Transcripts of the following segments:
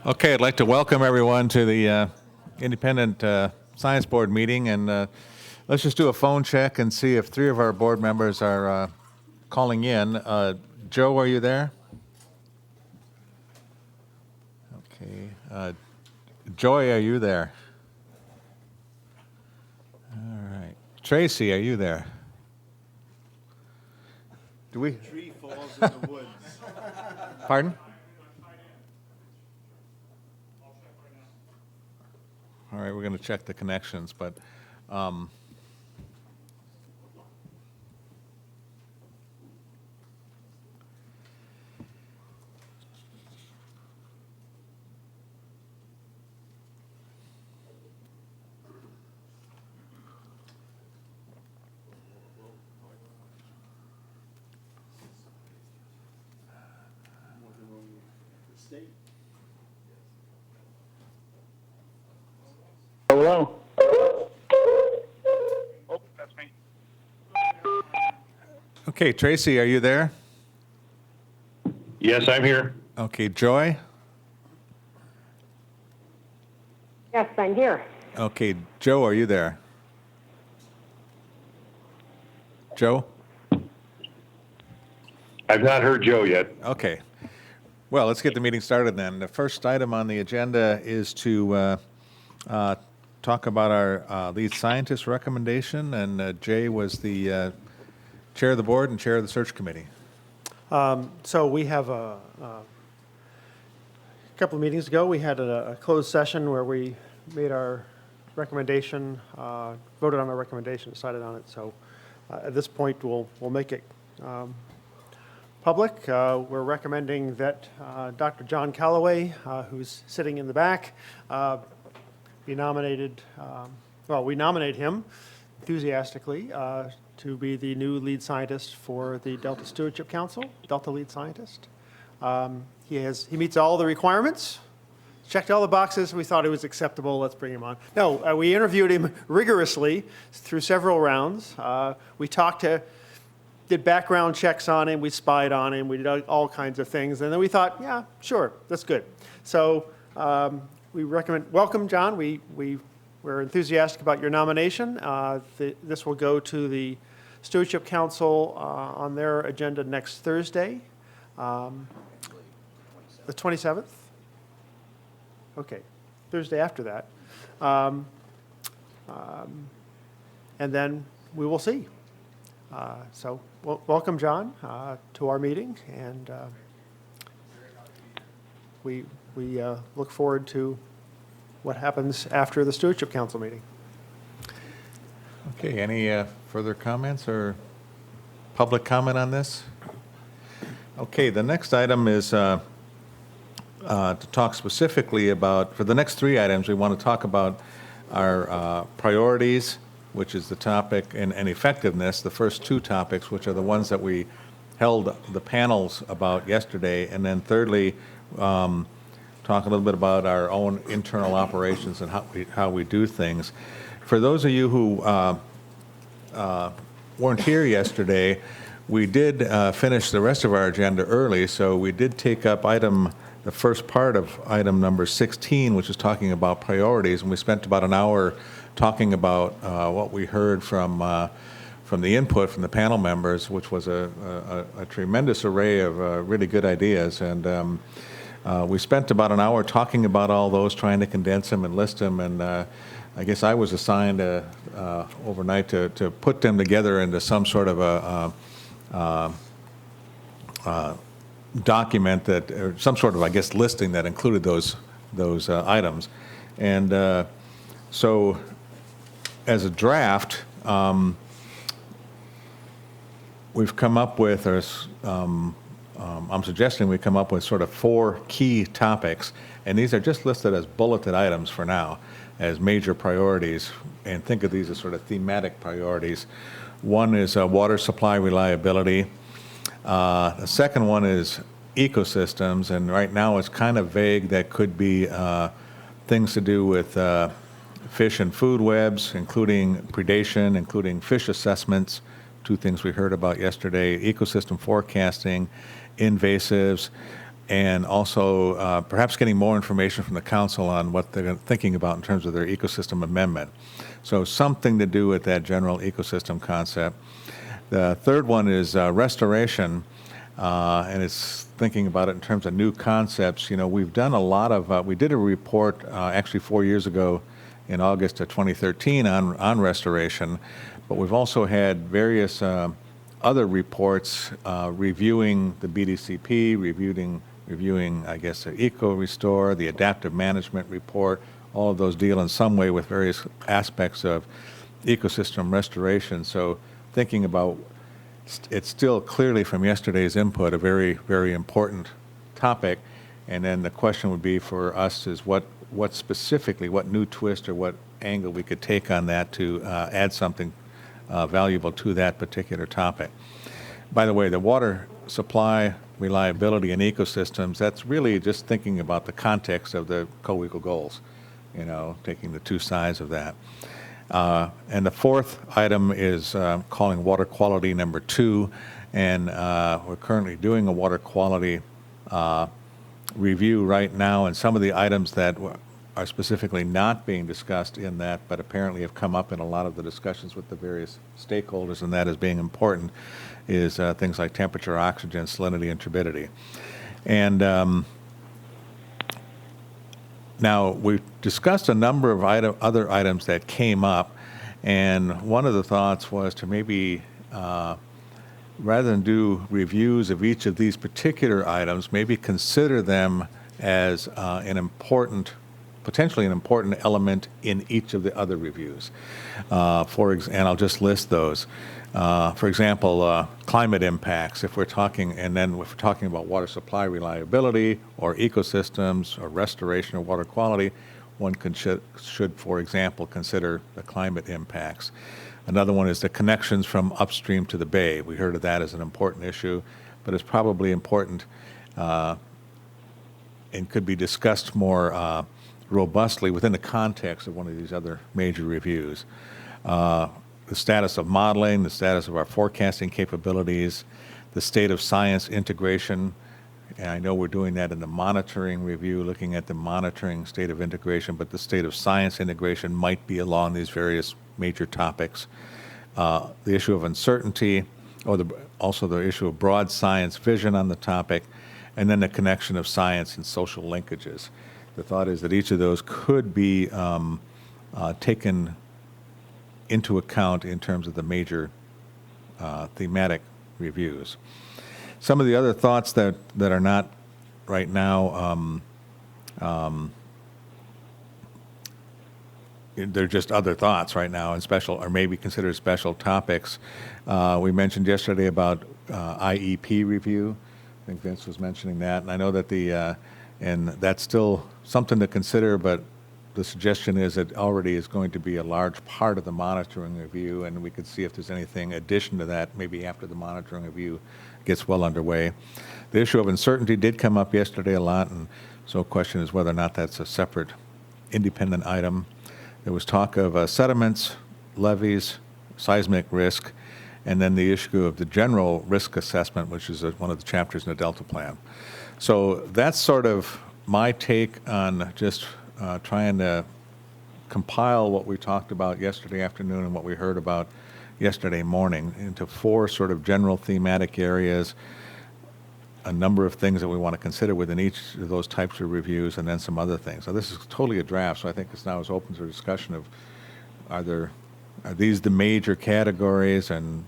Okay, I'd like to welcome everyone to the Independent Science Board meeting, and let's just do a phone check and see if three of our board members are calling in. Joe, are you there? Okay. Joy, are you there? All right. Tracy, are you there? Do we? The tree falls in the woods. Pardon? All right, we're going to check the connections, but Hello. Oh, that's me. okay, Tracy, are you there? Yes, I'm here. Okay, Joy? Yes, I'm here. Okay, Joe, are you there? Joe? I've not heard Joe yet. Okay. Well, let's get the meeting started then. The first item on the agenda is to talk about our lead scientist recommendation, and Jay was the chair of the board and chair of the search committee. So we have a couple of meetings ago, we had a closed session where we made our recommendation, voted on our recommendation, decided on it. So at this point, we'll make it public. We're recommending that Dr. John Callaway, who's sitting in the back, be nominated, we nominate him enthusiastically to be the new lead scientist for the Delta Stewardship Council, Delta lead scientist. He meets all the requirements, checked all the boxes. We thought it was acceptable. Let's bring him on. No, we interviewed him rigorously through several rounds. We did background checks on him. We spied on him. We did all kinds of things. And then we thought, yeah, sure, that's good. So we recommend, welcome, John. We're enthusiastic about your nomination. This will go to the Stewardship Council on their agenda next Thursday, the 27th. Okay, Thursday after that. And then we will see. So welcome, John, to our meeting, and we look forward to what happens after the Stewardship Council meeting. Okay, any further comments or public comment on this? Okay, the next item is to talk specifically about, for the next three items, we want to talk about our priorities, which is the topic, and effectiveness, the first two topics, which are the ones that we held the panels about yesterday, and then thirdly, talk a little bit about our own internal operations and how we do things. For those of you who weren't here yesterday, we did finish the rest of our agenda early, so we did take up the first part of item number 16, which is talking about priorities, and we spent about an hour talking about what we heard from the input from the panel members, which was a tremendous array of really good ideas. And we spent about an hour talking about all those, trying to condense them and list them. And I guess I was assigned overnight to put them together into some sort of a document that, or some sort of, I guess, listing that included those items. And so, as a draft, we've come up with, I'm suggesting we come up with sort of 4 key topics, and these are just listed as bulleted items for now, as major priorities, and think of these as sort of thematic priorities. One is water supply reliability. The second one is ecosystems, and right now it's kind of vague. That could be things to do with fish and food webs, including predation, including fish assessments, 2 things we heard about yesterday, ecosystem forecasting, invasives, and also perhaps getting more information from the council on what they're thinking about in terms of their ecosystem amendment. So something to do with that general ecosystem concept. The third one is restoration, and it's thinking about it in terms of new concepts. You know, we've done a lot of, we did a report actually 4 years ago in August of 2013 on restoration, but we've also had various other reports reviewing the BDCP, reviewing, I guess, the Eco Restore, the Adaptive Management Report. All of those deal in some way with various aspects of ecosystem restoration. So thinking about it's still clearly from yesterday's input a very, very important topic. And then the question would be for us is what specifically, what new twist or what angle we could take on that to add something valuable to that particular topic. By the way, the water supply, reliability, and ecosystems, that's really just thinking about the context of the co-equal goals, you know, taking the two sides of that. And the fourth item is calling water quality number 2, and we're currently doing a water quality review right now, and some of the items that are specifically not being discussed in that, but apparently have come up in a lot of the discussions with the various stakeholders, and that as being important, is things like temperature, oxygen, salinity, and turbidity. And now, we've discussed a number of other items that came up, and one of the thoughts was to maybe, rather than do reviews of each of these particular items, maybe consider them as potentially an important element in each of the other reviews. And I'll just list those. For example, climate impacts, if we're talking, and then if we're talking about water supply reliability or ecosystems or restoration of water quality, one should, for example, consider the climate impacts. Another one is the connections from upstream to the bay. We heard of that as an important issue, but it's probably important and could be discussed more robustly within the context of one of these other major reviews. The status of modeling, the status of our forecasting capabilities, the state of science integration, and I know we're doing that in the monitoring review, looking at the monitoring state of integration, but the state of science integration might be along these various major topics. The issue of uncertainty, or also the issue of broad science vision on the topic, and then the connection of science and social linkages. The thought is that each of those could be taken into account in terms of the major thematic reviews. Some of the other thoughts that are not right now, they're just other thoughts right now and special, or maybe considered special topics. We mentioned yesterday about IEP review. I think Vince was mentioning that, and I know that and that's still something to consider, but the suggestion is it already is going to be a large part of the monitoring review, and we could see if there's anything addition to that maybe after the monitoring review gets well underway. The issue of uncertainty did come up yesterday a lot, and so the question is whether or not that's a separate independent item. There was talk of sediments, levees, seismic risk, and then the issue of the general risk assessment, which is one of the chapters in the Delta Plan. So that's sort of my take on just trying to compile what we talked about yesterday afternoon and what we heard about yesterday morning into 4 sort of general thematic areas, a number of things that we want to consider within each of those types of reviews, and then some other things. Now, this is totally a draft, so I think it's now is open to discussion of are these the major categories, and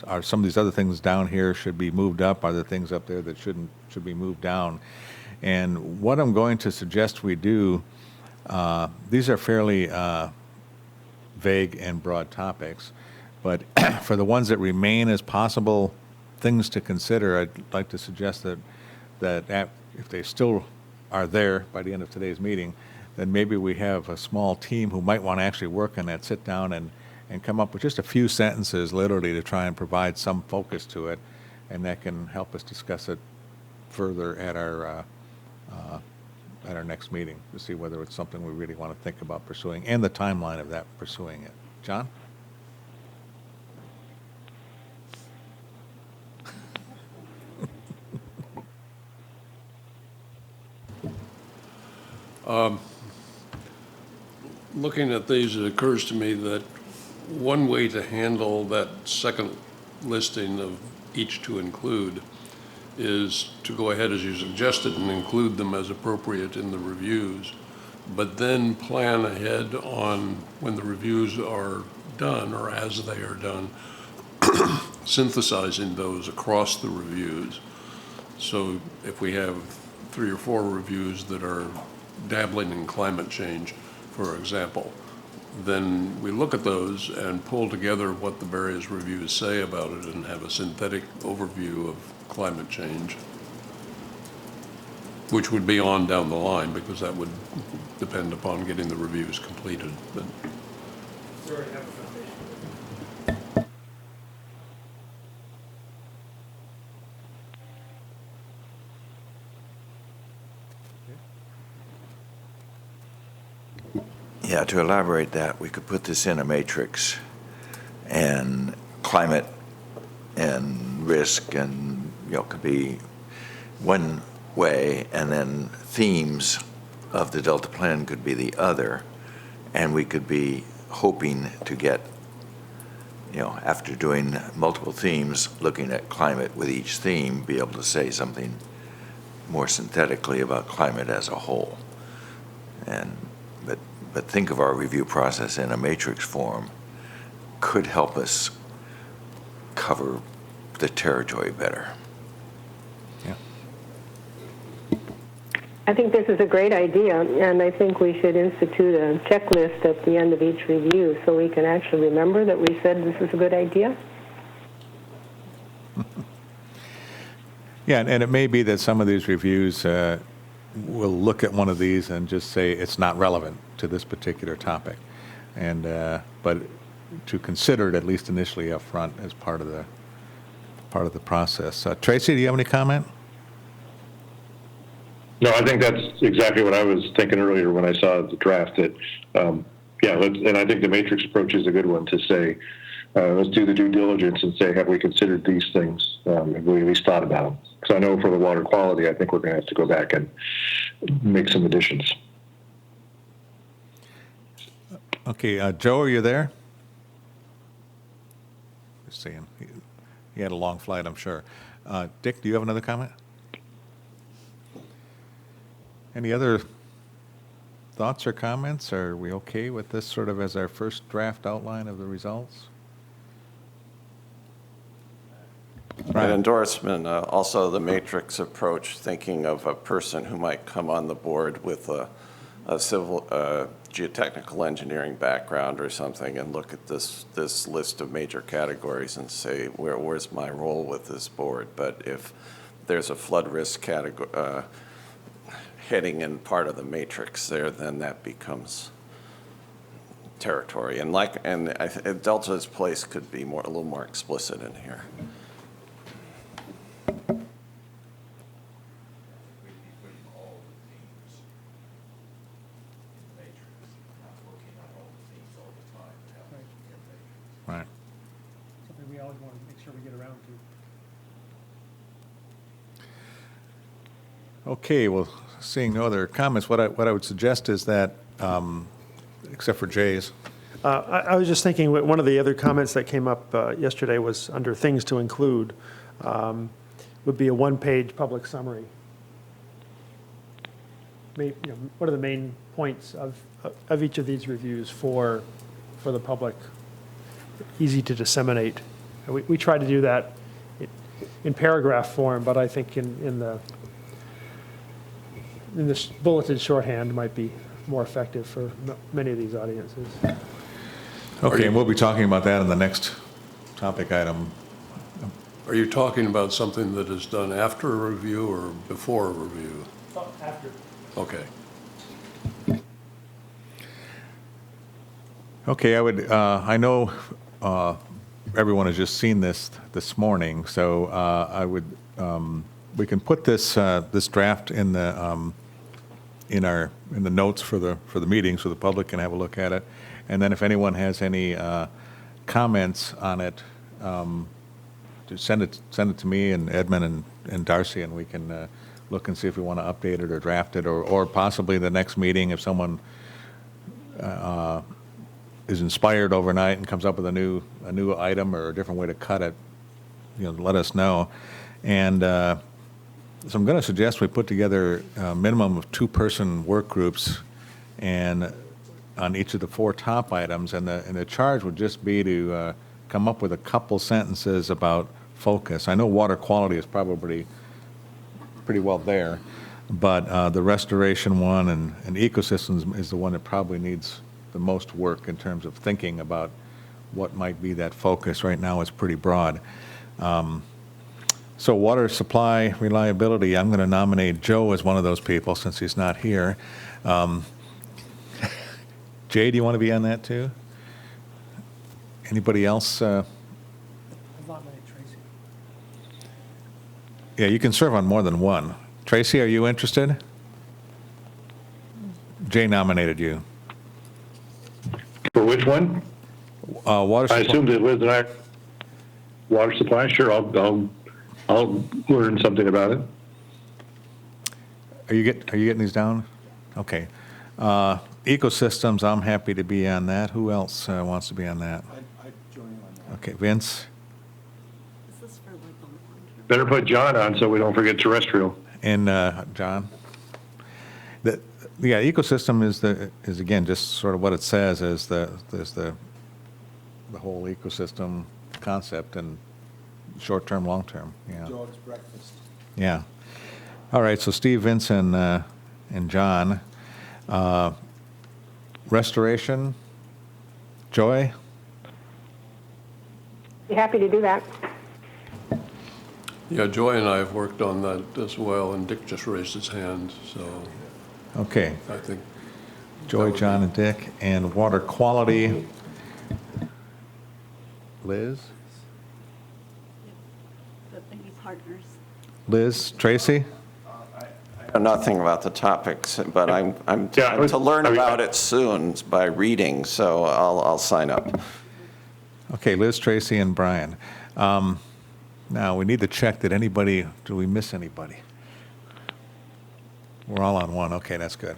are some of these other things down here should be moved up? Are there things up there that should be moved down? And what I'm going to suggest we do, these are fairly vague and broad topics, but for the ones that remain as possible things to consider, I'd like to suggest that if they still are there by the end of today's meeting, then maybe we have a small team who might want to actually work on that, sit down and come up with just a few sentences literally to try and provide some focus to it, and that can help us discuss it further at our next meeting to see whether it's something we really want to think about pursuing and the timeline of that pursuing it. John? Looking at these, it occurs to me that one way to handle that second listing of each to include is to go ahead as you suggested and include them as appropriate in the reviews, but then plan ahead on when the reviews are done or as they are done, synthesizing those across the reviews. So if we have 3 or 4 reviews that are dabbling in climate change, for example, then we look at those and pull together what the various reviews say about it and have a synthetic overview of climate change, which would be on down the line because that would depend upon getting the reviews completed. But Yeah, to elaborate that, we could put this in a matrix, and climate and risk and, could be one way, and then themes of the Delta Plan could be the other, and we could be hoping to get, after doing multiple themes, looking at climate with each theme, be able to say something more synthetically about climate as a whole. But think of our review process in a matrix form could help us cover the territory better. Yeah. I think this is a great idea, and I think we should institute a checklist at the end of each review so we can actually remember that we said this is a good idea. Yeah, and it may be that some of these reviews will look at one of these and just say it's not relevant to this particular topic, and but to consider it at least initially up front as part of the process. Tracy, do you have any comment? No, I think that's exactly what I was thinking earlier when I saw the draft. That, and I think the matrix approach is a good one to say, let's do the due diligence and say, have we considered these things? Have we at least thought about them? Because I know for the water quality, I think we're going to have to go back and make some additions. Okay, Joe, are you there? Just seeing. He had a long flight, I'm sure. Dick, do you have another comment? Any other thoughts or comments? Are we okay with this sort of as our first draft outline of the results? An endorsement, also the matrix approach, thinking of a person who might come on the board with a civil geotechnical engineering background or something and look at this list of major categories and say, where's my role with this board? But if there's a flood risk category heading in part of the matrix there, then that becomes territory. And Delta's place could be a little more explicit in here. Right. Something we always want to make sure we get around to. Okay, well, seeing no other comments, what I would suggest is that, except for Jay's, I was just thinking, one of the other comments that came up yesterday was under things to include, would be a one-page public summary. What are the main points of each of these reviews for the public? Easy to disseminate. We try to do that in paragraph form, but I think in this bulleted shorthand might be more effective for many of these audiences. okay, and we'll be talking about that in the next topic item. are you talking about something that is done after a review or before a review? After. Okay. Okay, I know everyone has just seen this morning, so we can put this draft in the notes for the meeting so the public can have a look at it, and then if anyone has any comments on it, just send it to me and Edmund and Darcy, and we can look and see if we want to update it or draft it, or possibly the next meeting, if someone is inspired overnight and comes up with a new item or a different way to cut it, let us know. And so I'm going to suggest we put together a minimum of 2-person work groups, and on each of the 4 top items, and the charge would just be to come up with a couple sentences about focus. I know water quality is probably pretty well there, but the restoration one and ecosystems is the one that probably needs the most work in terms of thinking about what might be that focus. Right now it's pretty broad. So water supply reliability, I'm going to nominate Joe as one of those people since he's not here. Jay, do you want to be on that too? Anybody else? I've nominated Tracy. Yeah, you can serve on more than one. Tracy, are you interested? Jay nominated you. For which one? Water I supply. assumed it was an water supply. Sure, I'll learn something about it. Are you getting these down? Okay. Ecosystems, I'm happy to be on that. Who else wants to be on that? I'd join you on that. Okay, Vince This is for like a long-term. Better put John on so we don't forget terrestrial. and John. Yeah, ecosystem is again just sort of what it says, is there's the whole ecosystem concept, and short-term, long-term. Yeah. Dog's breakfast. Yeah. All right, so Steve, Vince, and John. Restoration, Joy? Be happy to do that. Yeah, Joy and I have worked on that as well, and Dick just raised his hand, so Okay, I think. Joy, John, and Dick. And water quality, Liz? But maybe partners. Liz, Tracy? I know nothing about the topics, but I'm Yeah, to learn I mean, about it soon by reading, so I'll sign up. Okay, Liz, Tracy, and Brian. Now, we need to check that do we miss anybody? We're all on one. Okay, that's good.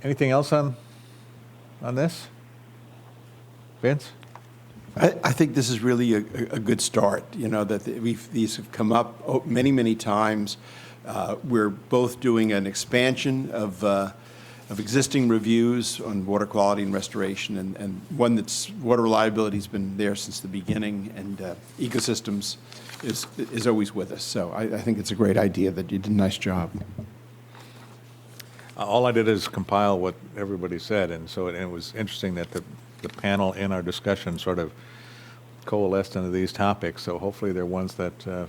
Anything else on this? Vince? I think this is really a good start, that these have come up many, many times. We're both doing an expansion of existing reviews on water quality and restoration, and one that's water reliability has been there since the beginning, and ecosystems is always with us. So I think it's a great idea that you did a nice job. All I did is compile what everybody said, and so it was interesting that the panel in our discussion sort of coalesced into these topics. So hopefully they're ones that the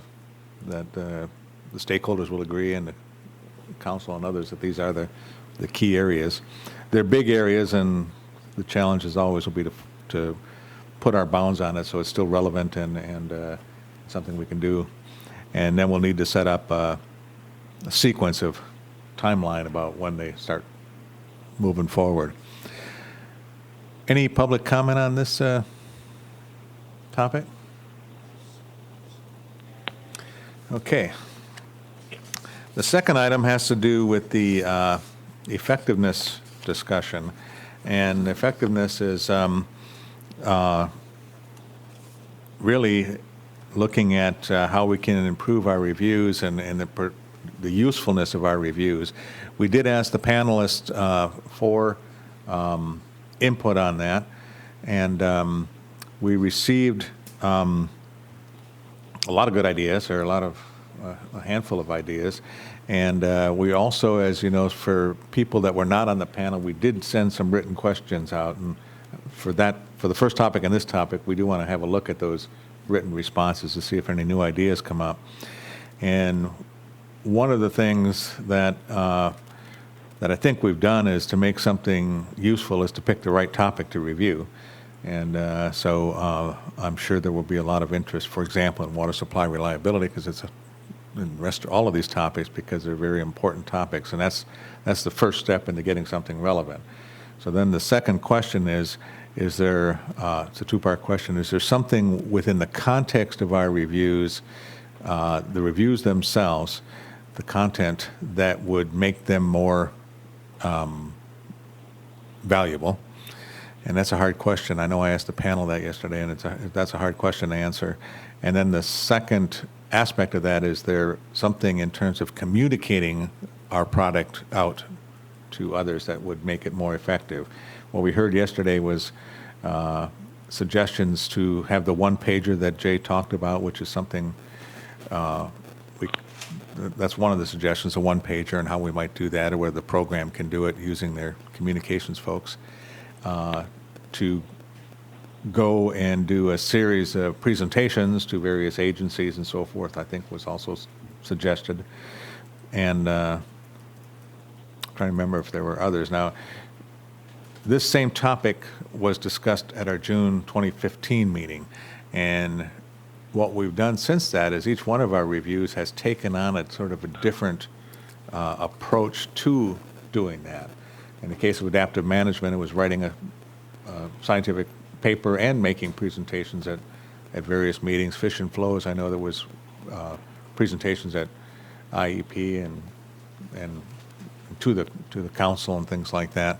stakeholders will agree, and the council and others, that these are the key areas. They're big areas, and the challenge as always will be to put our bounds on it so it's still relevant and something we can do. And then we'll need to set up a sequence of timeline about when they start moving forward. Any public comment on this topic? Okay. The second item has to do with the effectiveness discussion. And effectiveness is really looking at how we can improve our reviews and the usefulness of our reviews. We did ask the panelists for input on that, and we received a lot of good ideas, or a handful of ideas. And we also, as you know, for people that were not on the panel, we did send some written questions out. And for the first topic and this topic, we do want to have a look at those written responses to see if any new ideas come up. And one of the things that I think we've done is to make something useful is to pick the right topic to review. And so I'm sure there will be a lot of interest, for example, in water supply reliability, because it's all of these topics, because they're very important topics, and that's the first step into getting something relevant. So then the second question is there, it's a two-part question, is there something within the context of our reviews, the reviews themselves, the content that would make them more valuable? And that's a hard question. I know I asked the panel that yesterday, and that's a hard question to answer. And then the second aspect of that, is there something in terms of communicating our product out to others that would make it more effective? What we heard yesterday was suggestions to have the one-pager that Jay talked about, which is something that's one of the suggestions, a one-pager, and how we might do that, or whether the program can do it using their communications folks, to go and do a series of presentations to various agencies and so forth, I think was also suggested. And I'm trying to remember if there were others. Now, this same topic was discussed at our June 2015 meeting, and what we've done since that is each one of our reviews has taken on a sort of a different approach to doing that. In the case of adaptive management, it was writing a scientific paper and making presentations at various meetings. Fish and Flows, I know there was presentations at IEP and to the council and things like that.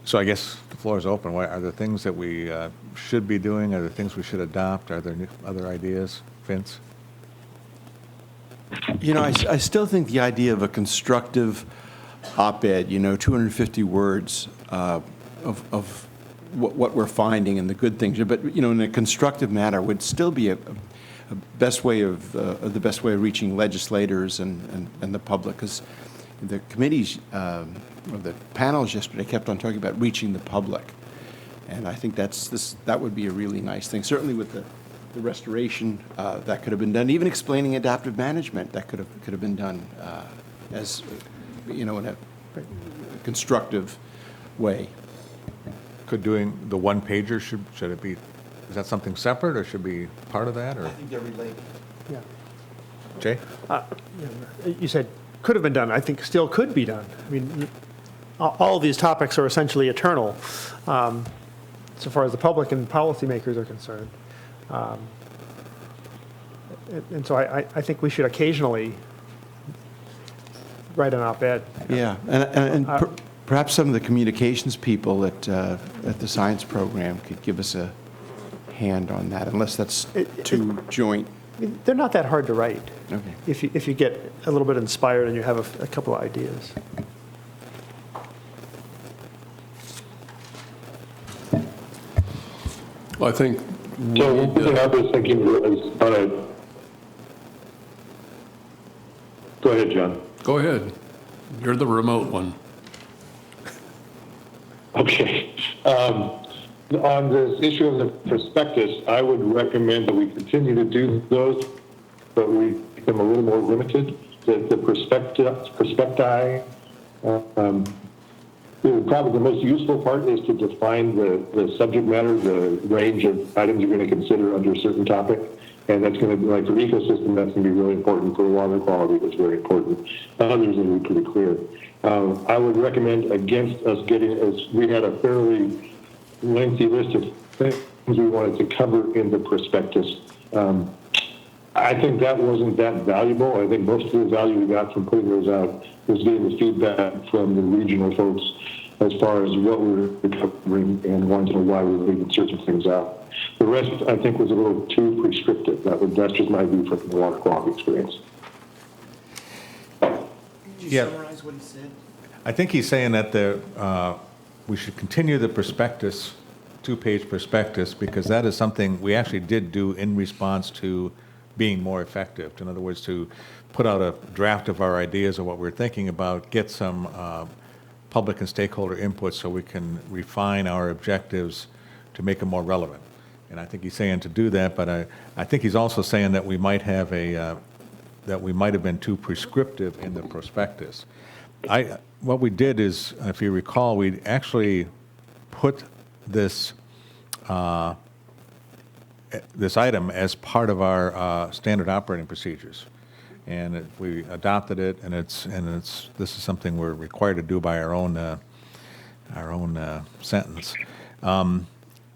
So I guess the floor is open. Are there things that we should be doing? Are there things we should adopt? Are there other ideas? Vince? You know, I still think the idea of a constructive op-ed, 250 words of what we're finding and the good things, but, in a constructive manner would still be the best way of reaching legislators and the public, because the committees, or the panels yesterday kept on talking about reaching the public. And I think that would be a really nice thing. Certainly with the restoration, that could have been done. Even explaining adaptive management, that could have been done as, in a constructive way. Could doing the one pager, should it be, is that something separate or should be part of that? Or I think they're related. Yeah. Jay? You said could have been done. I think still could be done. I mean, all of these topics are essentially eternal, so far as the public and policymakers are concerned. And so I think we should occasionally write an op-ed. Yeah, and perhaps some of the communications people at the science program could give us a hand on that, unless that's too joint. They're not that hard to write. Okay. If you get a little bit inspired and you have a couple of ideas. I think So one thing I was thinking was, go ahead, John. go ahead. You're the remote one. Okay. On this issue of the prospectus, I would recommend that we continue to do those, but we become a little more limited. The prospecti, probably the most useful part is to define the subject matter, the range of items you're going to consider under a certain topic. And that's going to be, like, for ecosystem, that's going to be really important. For water quality, that's very important. Others will be pretty clear. I would recommend against us getting, as we had a fairly lengthy list of things we wanted to cover in the prospectus. I think that wasn't that valuable. I think most of the value we got from putting those out was getting the feedback from the regional folks as far as what we were covering and wanting to know why we were leaving certain things out. The rest, I think, was a little too prescriptive. That's just my view from the water quality experience. Could you summarize what he said? I think he's saying that we should continue the prospectus, two-page prospectus, because that is something we actually did do in response to being more effective. In other words, to put out a draft of our ideas of what we're thinking about, get some public and stakeholder input so we can refine our objectives to make them more relevant. And I think he's saying to do that, but I think he's also saying that we might have that we might have been too prescriptive in the prospectus. What we did is, if you recall, we actually put this this item as part of our standard operating procedures, and we adopted it, and this is something we're required to do by our own sentence.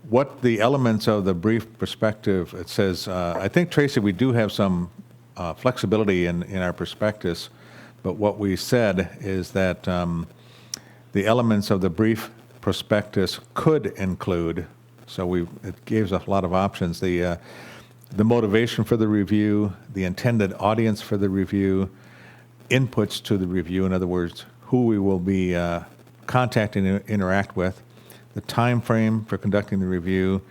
what the elements of the brief perspective, it says, I think, Tracy, we do have some flexibility in our prospectus, but what we said is that the elements of the brief prospectus could include, so it gives a lot of options, the motivation for the review, the intended audience for the review, inputs to the review, in other words, who we will be contacting and interact with, the time frame for conducting the review,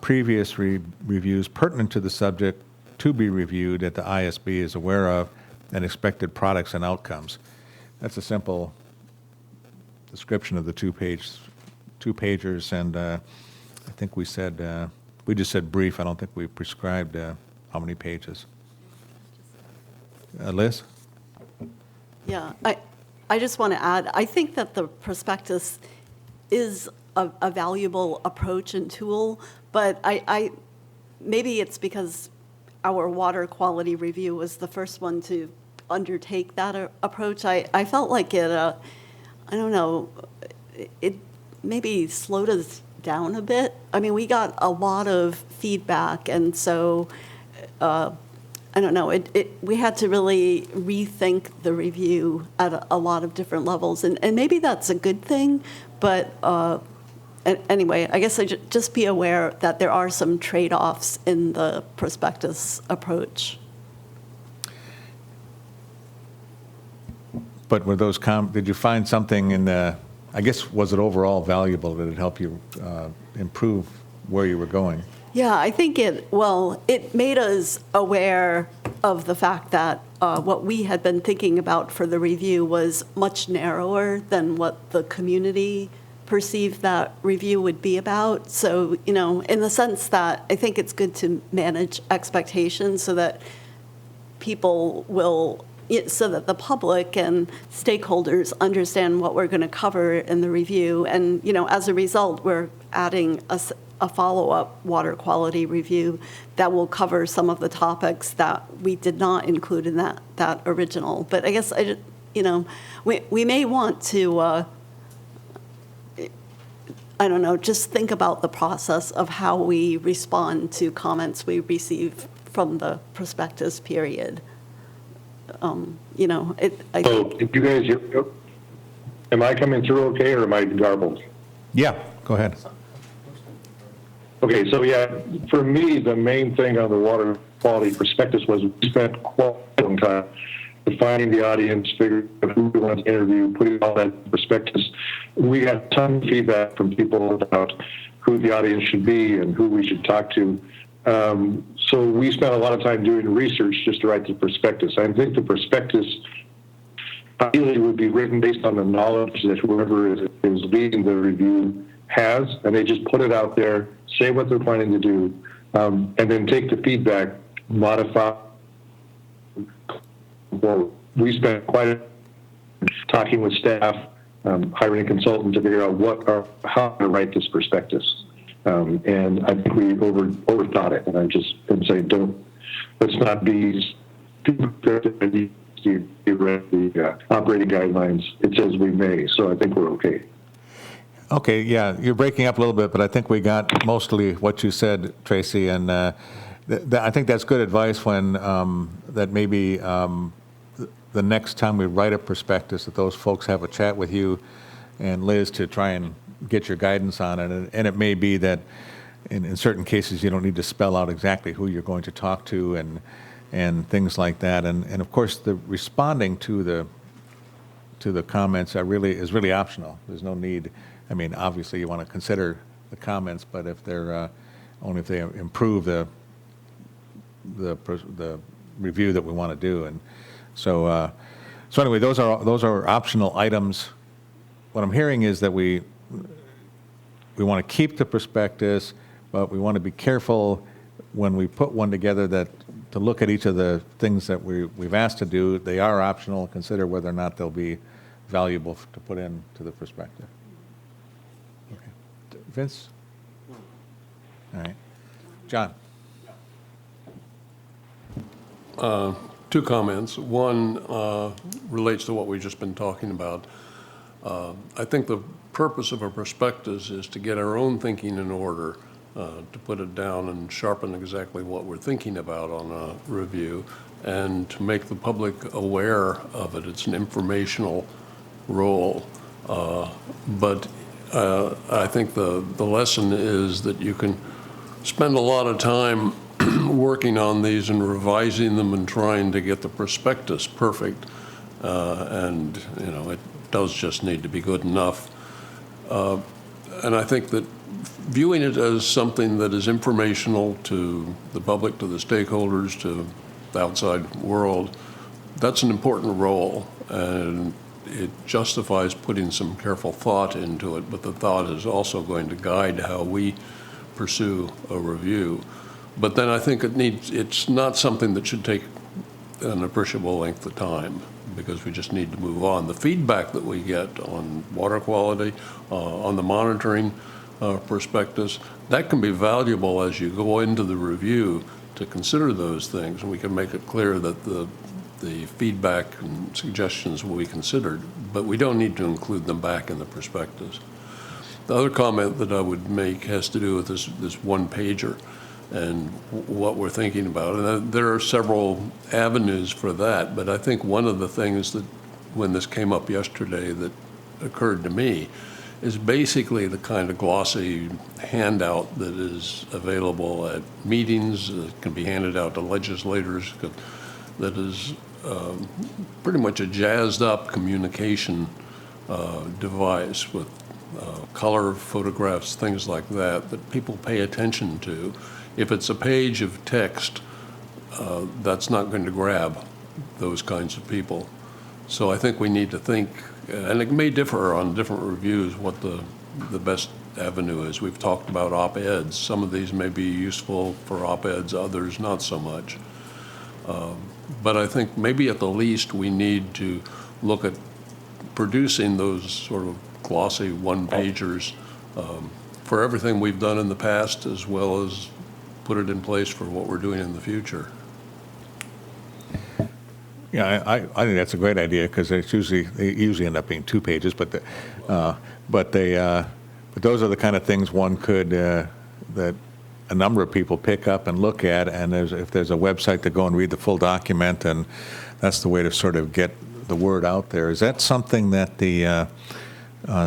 previous reviews pertinent to the subject to be reviewed that the ISB is aware of, and expected products and outcomes. That's a simple description of the two-pagers, and I think we said, we just said brief. I don't think we prescribed how many pages. Liz? Yeah, I just want to add, I think that the prospectus is a valuable approach and tool, but I maybe it's because our water quality review was the first one to undertake that approach. I felt like it, I don't know, it maybe slowed us down a bit. I mean, we got a lot of feedback, and so I don't know, we had to really rethink the review at a lot of different levels, and maybe that's a good thing, but anyway, I guess just be aware that there are some trade-offs in the prospectus approach. But were those did you find something in the, I guess, was it overall valuable? Did it help you improve where you were going? Yeah, I think it made us aware of the fact that what we had been thinking about for the review was much narrower than what the community perceived that review would be about. So, you know, in the sense that I think it's good to manage expectations so that people will, so that the public and stakeholders understand what we're going to cover in the review. And, you know, as a result, we're adding a follow-up water quality review that will cover some of the topics that we did not include in that original. But I guess, you know, we may want to, I don't know, just think about the process of how we respond to comments we receive from the prospectus period. You know, So, if you guys, am I coming through okay, or am I garbled? Yeah, go ahead. Okay, so yeah, for me, the main thing on the water quality prospectus was we spent quite some time defining the audience, figuring out who we want to interview, putting all that in prospectus. We got a ton of feedback from people about who the audience should be and who we should talk to. So we spent a lot of time doing research just to write the prospectus. I think the prospectus ideally would be written based on the knowledge that whoever is leading the review has, and they just put it out there, say what they're planning to do, and then take the feedback, modify. Well, we spent quite a talking with staff, hiring a consultant to figure out how to write this prospectus. And I think we overthought it, and I just am saying, let's not be too the operating guidelines. It says we may, so I think we're okay. Okay, yeah, you're breaking up a little bit, but I think we got mostly what you said, Tracy, and I think that's good advice when that maybe the next time we write a prospectus that those folks have a chat with you and Liz to try and get your guidance on it. And it may be that in certain cases you don't need to spell out exactly who you're going to talk to and things like that. And of course, the responding to the comments is really optional. There's no need. I mean, obviously you want to consider the comments, but if they're only if they improve the review that we want to do. And so anyway, those are optional items. What I'm hearing is that we want to keep the prospectus, but we want to be careful when we put one together to look at each of the things that we've asked to do. They are optional. Consider whether or not they'll be valuable to put into the prospectus. Okay. Vince? All right. John? Two comments. One relates to what we've just been talking about. I think the purpose of a prospectus is to get our own thinking in order, to put it down and sharpen exactly what we're thinking about on a review, and to make the public aware of it. It's an informational role. But I think the lesson is that you can spend a lot of time working on these and revising them and trying to get the prospectus perfect. And, it does just need to be good enough. And I think that viewing it as something that is informational to the public, to the stakeholders, to the outside world, that's an important role. And it justifies putting some careful thought into it, but the thought is also going to guide how we pursue a review. But then I think it's not something that should take an appreciable length of time, because we just need to move on. The feedback that we get on water quality, on the monitoring prospectus, that can be valuable as you go into the review to consider those things, and we can make it clear that the feedback and suggestions will be considered, but we don't need to include them back in the prospectus. The other comment that I would make has to do with this one-pager and what we're thinking about. And there are several avenues for that, but I think one of the things that, when this came up yesterday, that occurred to me is basically the kind of glossy handout that is available at meetings, can be handed out to legislators, that is pretty much a jazzed up communication device with color photographs, things like that people pay attention to. If it's a page of text, that's not going to grab those kinds of people. So I think we need to think, and it may differ on different reviews, what the best avenue is. We've talked about op-eds. Some of these may be useful for op-eds, others not so much. But I think maybe at the least we need to look at producing those sort of glossy one-pagers for everything we've done in the past, as well as put it in place for what we're doing in the future. Yeah, I think that's a great idea, because they usually end up being 2 pages, but those are the kind of things one could that a number of people pick up and look at, and if there's a website to go and read the full document, and that's the way to sort of get the word out there. Is that something that the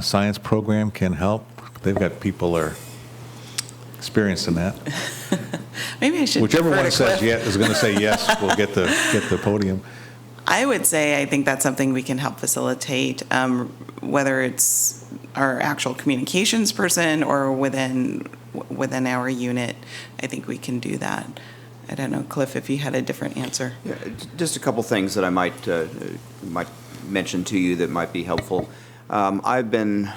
science program can help? They've got people are experienced in that. Maybe I should. Whichever defer one to says Cliff. yes is going to say yes. We'll get the podium. I would say I think that's something we can help facilitate, whether it's our actual communications person or within our unit. I think we can do that. I don't know, Cliff, if you had a different answer. Yeah, just a couple things that I might mention to you that might be helpful. I've been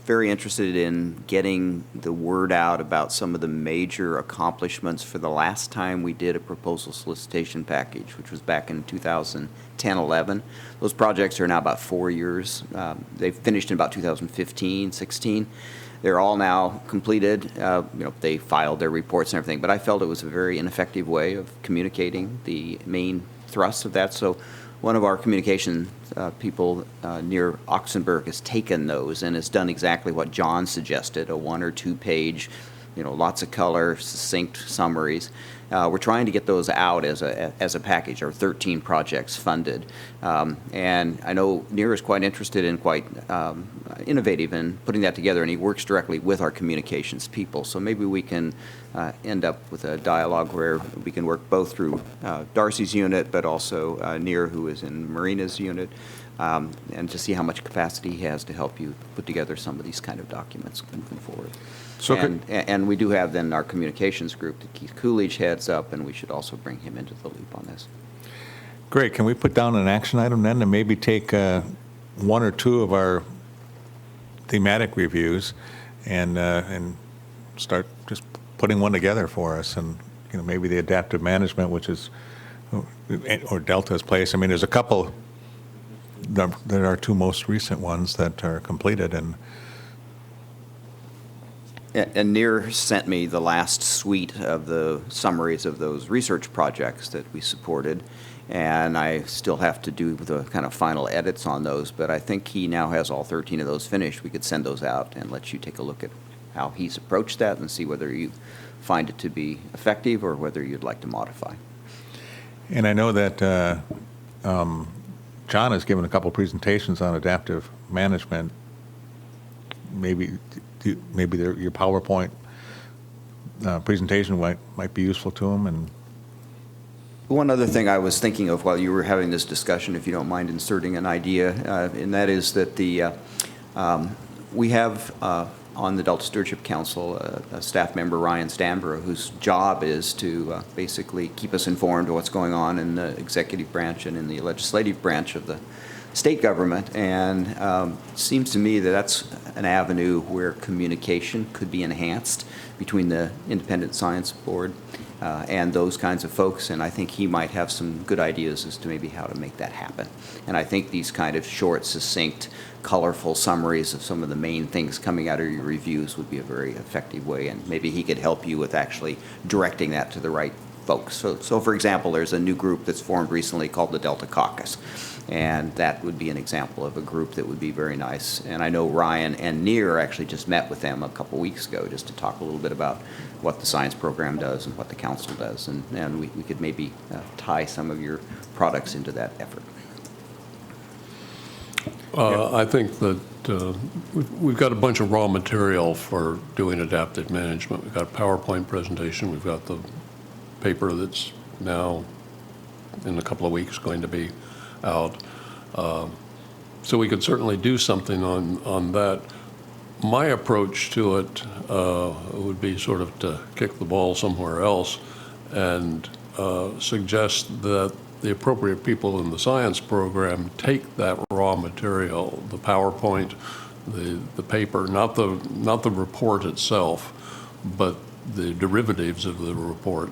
very interested in getting the word out about some of the major accomplishments for the last time we did a proposal solicitation package, which was back in 2010-11. Those projects are now about 4 years. They finished in about 2015, 16. They're all now completed. They filed their reports and everything, but I felt it was a very ineffective way of communicating the main thrust of that. So one of our communication people near Oxenberg has taken those and has done exactly what John suggested, a 1 or 2 page, lots of color, succinct summaries. We're trying to get those out as a package, our 13 projects funded. And I know NEAR is quite interested and quite innovative in putting that together, and he works directly with our communications people. So maybe we can end up with a dialogue where we can work both through Darcy's unit, but also NEAR, who is in Marina's unit, and to see how much capacity he has to help you put together some of these kind of documents moving forward. So and we do have then our communications group that Keith Coolidge heads up, and we should also bring him into the loop on this. Great. Can we put down an action item then, and maybe take 1 or 2 of our thematic reviews and start just putting one together for us, and maybe the adaptive management, which is or Delta's place. I mean, there's a couple. There are 2 most recent ones that are completed, and NEAR sent me the last suite of the summaries of those research projects that we supported, and I still have to do the kind of final edits on those, but I think he now has all 13 of those finished. We could send those out and let you take a look at how he's approached that and see whether you find it to be effective or whether you'd like to modify. And I know that John has given a couple presentations on adaptive management. Maybe your PowerPoint presentation might be useful to him. And one other thing I was thinking of while you were having this discussion, if you don't mind inserting an idea, and that is that we have on the Delta Stewardship Council a staff member, Ryan Stanborough, whose job is to basically keep us informed of what's going on in the executive branch and in the legislative branch of the state government. And it seems to me that that's an avenue where communication could be enhanced between the Independent Science Board and those kinds of folks, and I think he might have some good ideas as to maybe how to make that happen. And I think these kind of short, succinct, colorful summaries of some of the main things coming out of your reviews would be a very effective way, and maybe he could help you with actually directing that to the right folks. So for example, there's a new group that's formed recently called the Delta Caucus, and that would be an example of a group that would be very nice. And I know Ryan and Neer actually just met with them a couple weeks ago just to talk a little bit about what the science program does and what the council does, and we could maybe tie some of your products into that effort. I think that we've got a bunch of raw material for doing adaptive management. We've got a PowerPoint presentation. We've got the paper that's now in a couple of weeks going to be out. So we could certainly do something on that. My approach to it would be sort of to kick the ball somewhere else and suggest that the appropriate people in the science program take that raw material, the PowerPoint, the paper, not the report itself, but the derivatives of the report,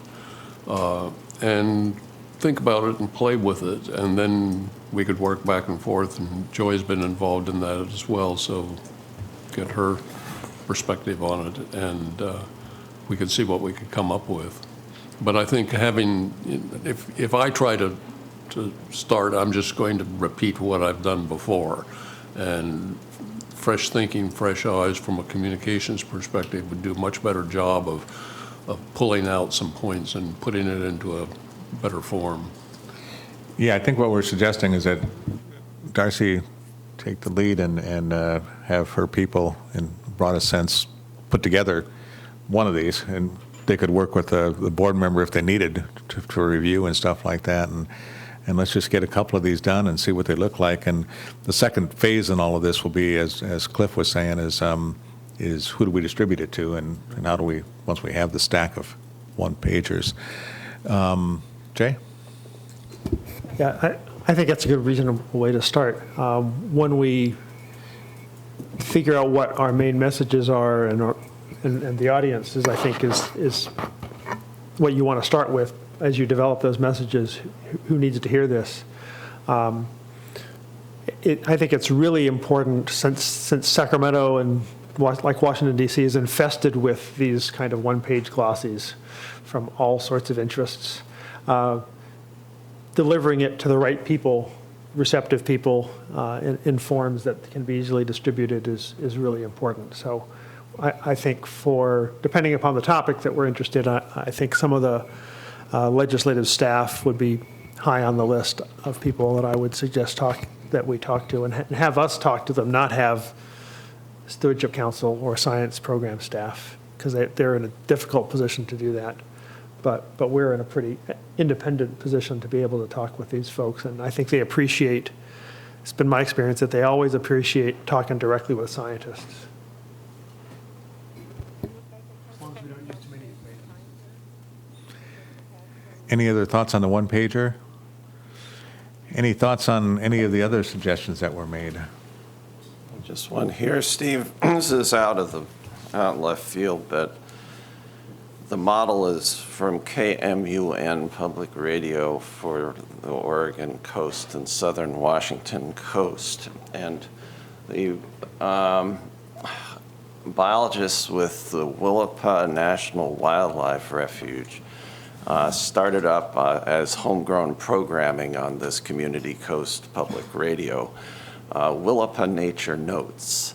and think about it and play with it, and then we could work back and forth, and Joy's been involved in that as well, so get her perspective on it, and we could see what we could come up with. But I think if I try to start, I'm just going to repeat what I've done before, and fresh thinking, fresh eyes from a communications perspective would do a much better job of pulling out some points and putting it into a better form. yeah, I think what we're suggesting is that Darcy take the lead and have her people, in broadest sense, put together one of these, and they could work with the board member if they needed to review and stuff like that, and let's just get a couple of these done and see what they look like. And the second phase in all of this will be, as Cliff was saying, is who do we distribute it to, and how do we, once we have the stack of one-pagers. Jay? Yeah, I think that's a good, reasonable way to start. When we figure out what our main messages are and the audience is, I think, is what you want to start with as you develop those messages. Who needs to hear this? I think it's really important since Sacramento and like Washington, D.C. is infested with these kind of one-page glossies from all sorts of interests. Delivering it to the right people, receptive people, in forms that can be easily distributed is really important. So I think depending upon the topic that we're interested in, I think some of the legislative staff would be high on the list of people that I would suggest that we talk to and have us talk to them, not have Stewardship Council or science program staff, because they're in a difficult position to do that. But we're in a pretty independent position to be able to talk with these folks, and I think they appreciate, it's been my experience that they always appreciate talking directly with scientists. As long as we don't use too many equations. Any other thoughts on the one-pager? Any thoughts on any of the other suggestions that were made? Just one here, Steve. This is out left field, but the model is from KMUN Public Radio for the Oregon coast and southern Washington coast. And the biologists with the Willapa National Wildlife Refuge started up as homegrown programming on this Community Coast Public Radio, Will Upon Nature Notes.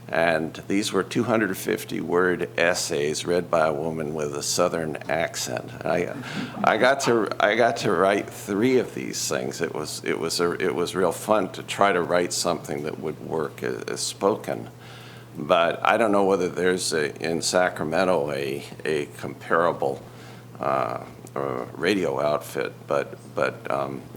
And these were 250-word essays read by a woman with a Southern accent. I got to write 3 of these things. It was real fun to try to write something that would work as spoken. But I don't know whether there's in Sacramento a comparable radio outfit, but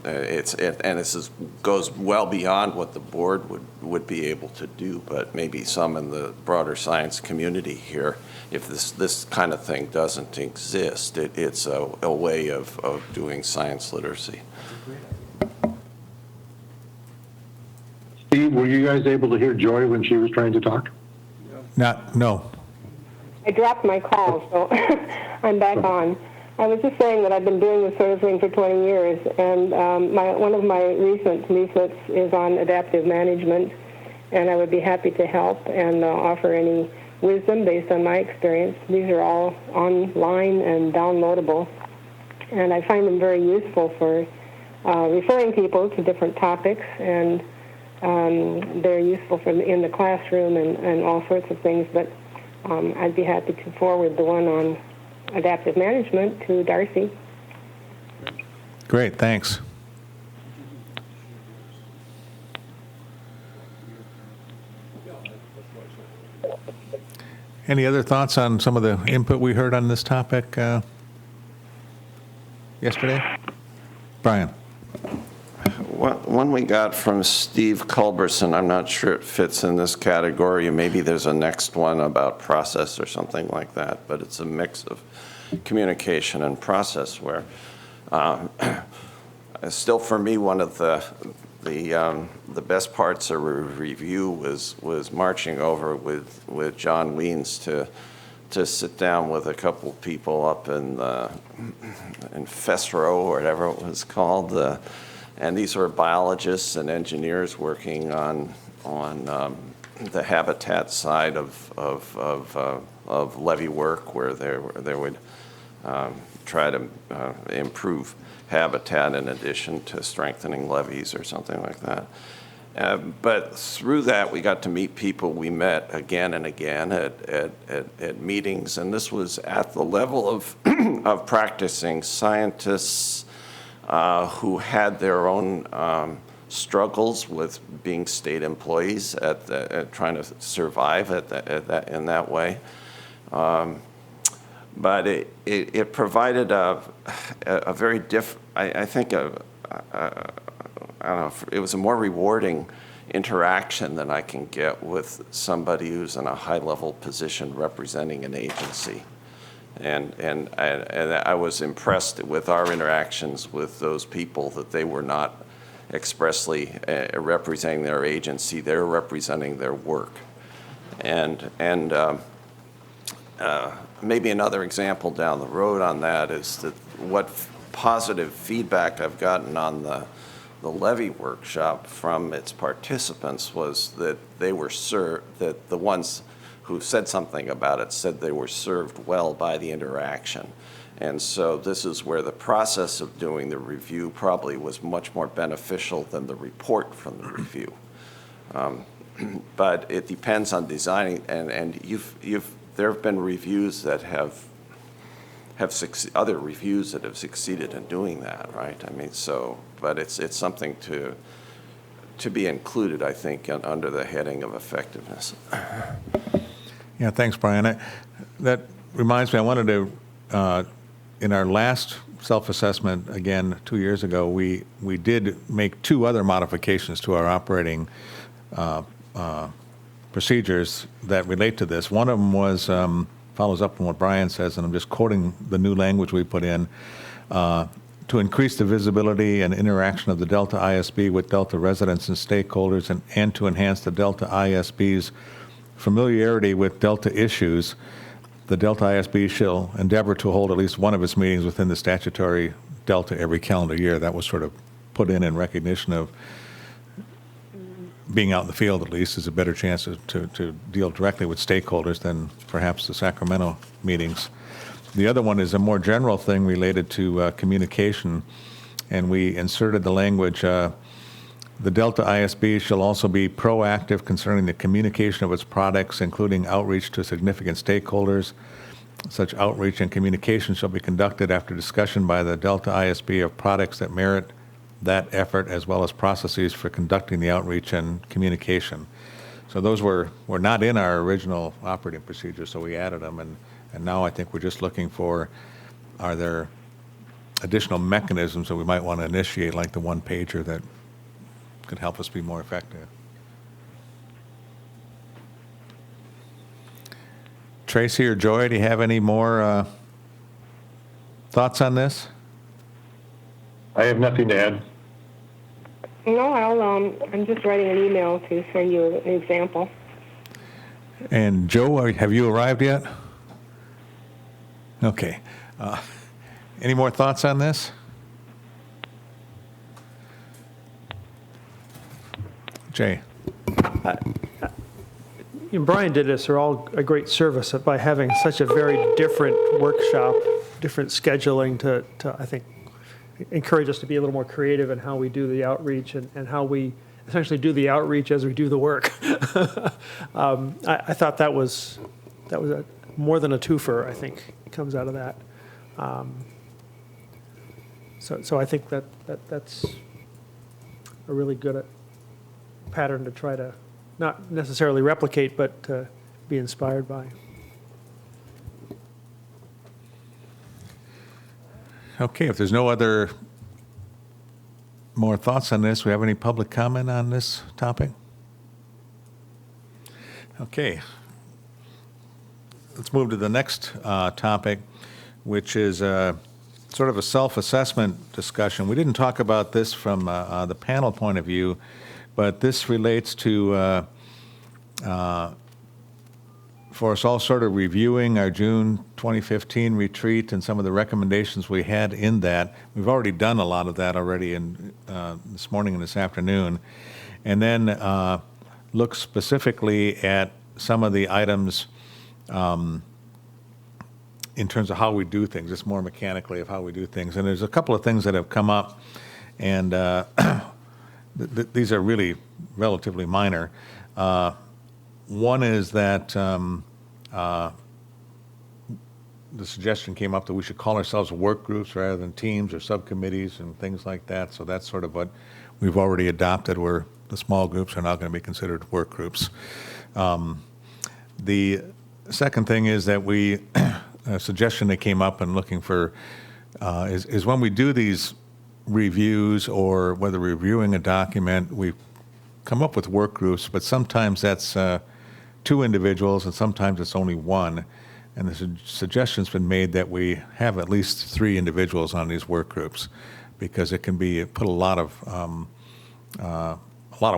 this goes well beyond what the board would be able to do, but maybe some in the broader science community here, if this kind of thing doesn't exist, it's a way of doing science literacy. Steve, were you guys able to hear Joy when she was trying to talk? No. I dropped my call, so I'm back on. I was just saying that I've been doing this sort of thing for 20 years, and one of my recent leaflets is on adaptive management, and I would be happy to help and offer any wisdom based on my experience. These are all online and downloadable, and I find them very useful for referring people to different topics, and they're useful in the classroom and all sorts of things, but I'd be happy to forward the one on adaptive management to Darcy. Great, thanks. Any other thoughts on some of the input we heard on this topic yesterday? Brian. One we got from Steve Culberson, I'm not sure it fits in this category. Maybe there's a next one about process or something like that, but it's a mix of communication and process where still for me one of the best parts of a review was marching over with John Weens to sit down with a couple people up in Fesro or whatever it was called. And these were biologists and engineers working on the habitat side of levee work, where they would try to improve habitat in addition to strengthening levees or something like that. But through that, we got to meet people we met again and again at meetings, and this was at the level of practicing scientists who had their own struggles with being state employees at trying to survive in that way. But it provided a very I think I don't know, it was a more rewarding interaction than I can get with somebody who's in a high-level position representing an agency. And I was impressed with our interactions with those people that they were not expressly representing their agency, they were representing their work. And maybe another example down the road on that is that what positive feedback I've gotten on the levee workshop from its participants was that they were that the ones who said something about it said they were served well by the interaction. And so this is where the process of doing the review probably was much more beneficial than the report from the review. But it depends on designing, and there have been reviews that have other reviews that have succeeded in doing that, right? I mean, so, but it's something to be included, I think, under the heading of effectiveness. Yeah, thanks, Brian. That reminds me, I wanted to, in our last self-assessment, again, 2 years ago, we did make 2 other modifications to our operating procedures that relate to this. One of them was, follows up on what Brian says, and I'm just quoting the new language we put in, to increase the visibility and interaction of the Delta ISB with Delta residents and stakeholders, and to enhance the Delta ISB's familiarity with Delta issues. The Delta ISB shall endeavor to hold at least one of its meetings within the statutory Delta every calendar year. That was sort of put in recognition of being out in the field, at least, is a better chance to deal directly with stakeholders than perhaps the Sacramento meetings. The other one is a more general thing related to communication, and we inserted the language, the Delta ISB shall also be proactive concerning the communication of its products, including outreach to significant stakeholders. Such outreach and communication shall be conducted after discussion by the Delta ISB of products that merit that effort, as well as processes for conducting the outreach and communication. So those were not in our original operating procedure, so we added them, and now I think we're just looking for, are there additional mechanisms that we might want to initiate, like the one-pager that could help us be more effective. Tracy or Joy, do you have any more thoughts on this? I have nothing to add. No, I'm just writing an email to send you an example. And Joe, have you arrived yet? Okay. Any more thoughts on this? Jay? Brian did us all a great service by having such a very different workshop, different scheduling to I think, encourage us to be a little more creative in how we do the outreach and how we essentially do the outreach as we do the work. I thought that was more than a twofer, I think, comes out of that. So I think that's a really good pattern to try to not necessarily replicate, but to be inspired by. Okay, if there's no other more thoughts on this, we have any public comment on this topic? Okay. Let's move to the next topic, which is sort of a self-assessment discussion. We didn't talk about this from the panel point of view, but this relates to for us all sort of reviewing our June 2015 retreat and some of the recommendations we had in that. We've already done a lot of that already in this morning and this afternoon. And then look specifically at some of the items in terms of how we do things, just more mechanically of how we do things. And there's a couple of things that have come up, and these are really relatively minor. One is that the suggestion came up that we should call ourselves work groups rather than teams or subcommittees and things like that. So that's sort of what we've already adopted, where the small groups are now going to be considered work groups. The second thing is that a suggestion that came up and looking for is when we do these reviews, or whether we're reviewing a document, we come up with work groups, but sometimes that's 2 individuals and sometimes it's only 1. And the suggestion's been made that we have at least 3 individuals on these work groups, because it can be put a lot of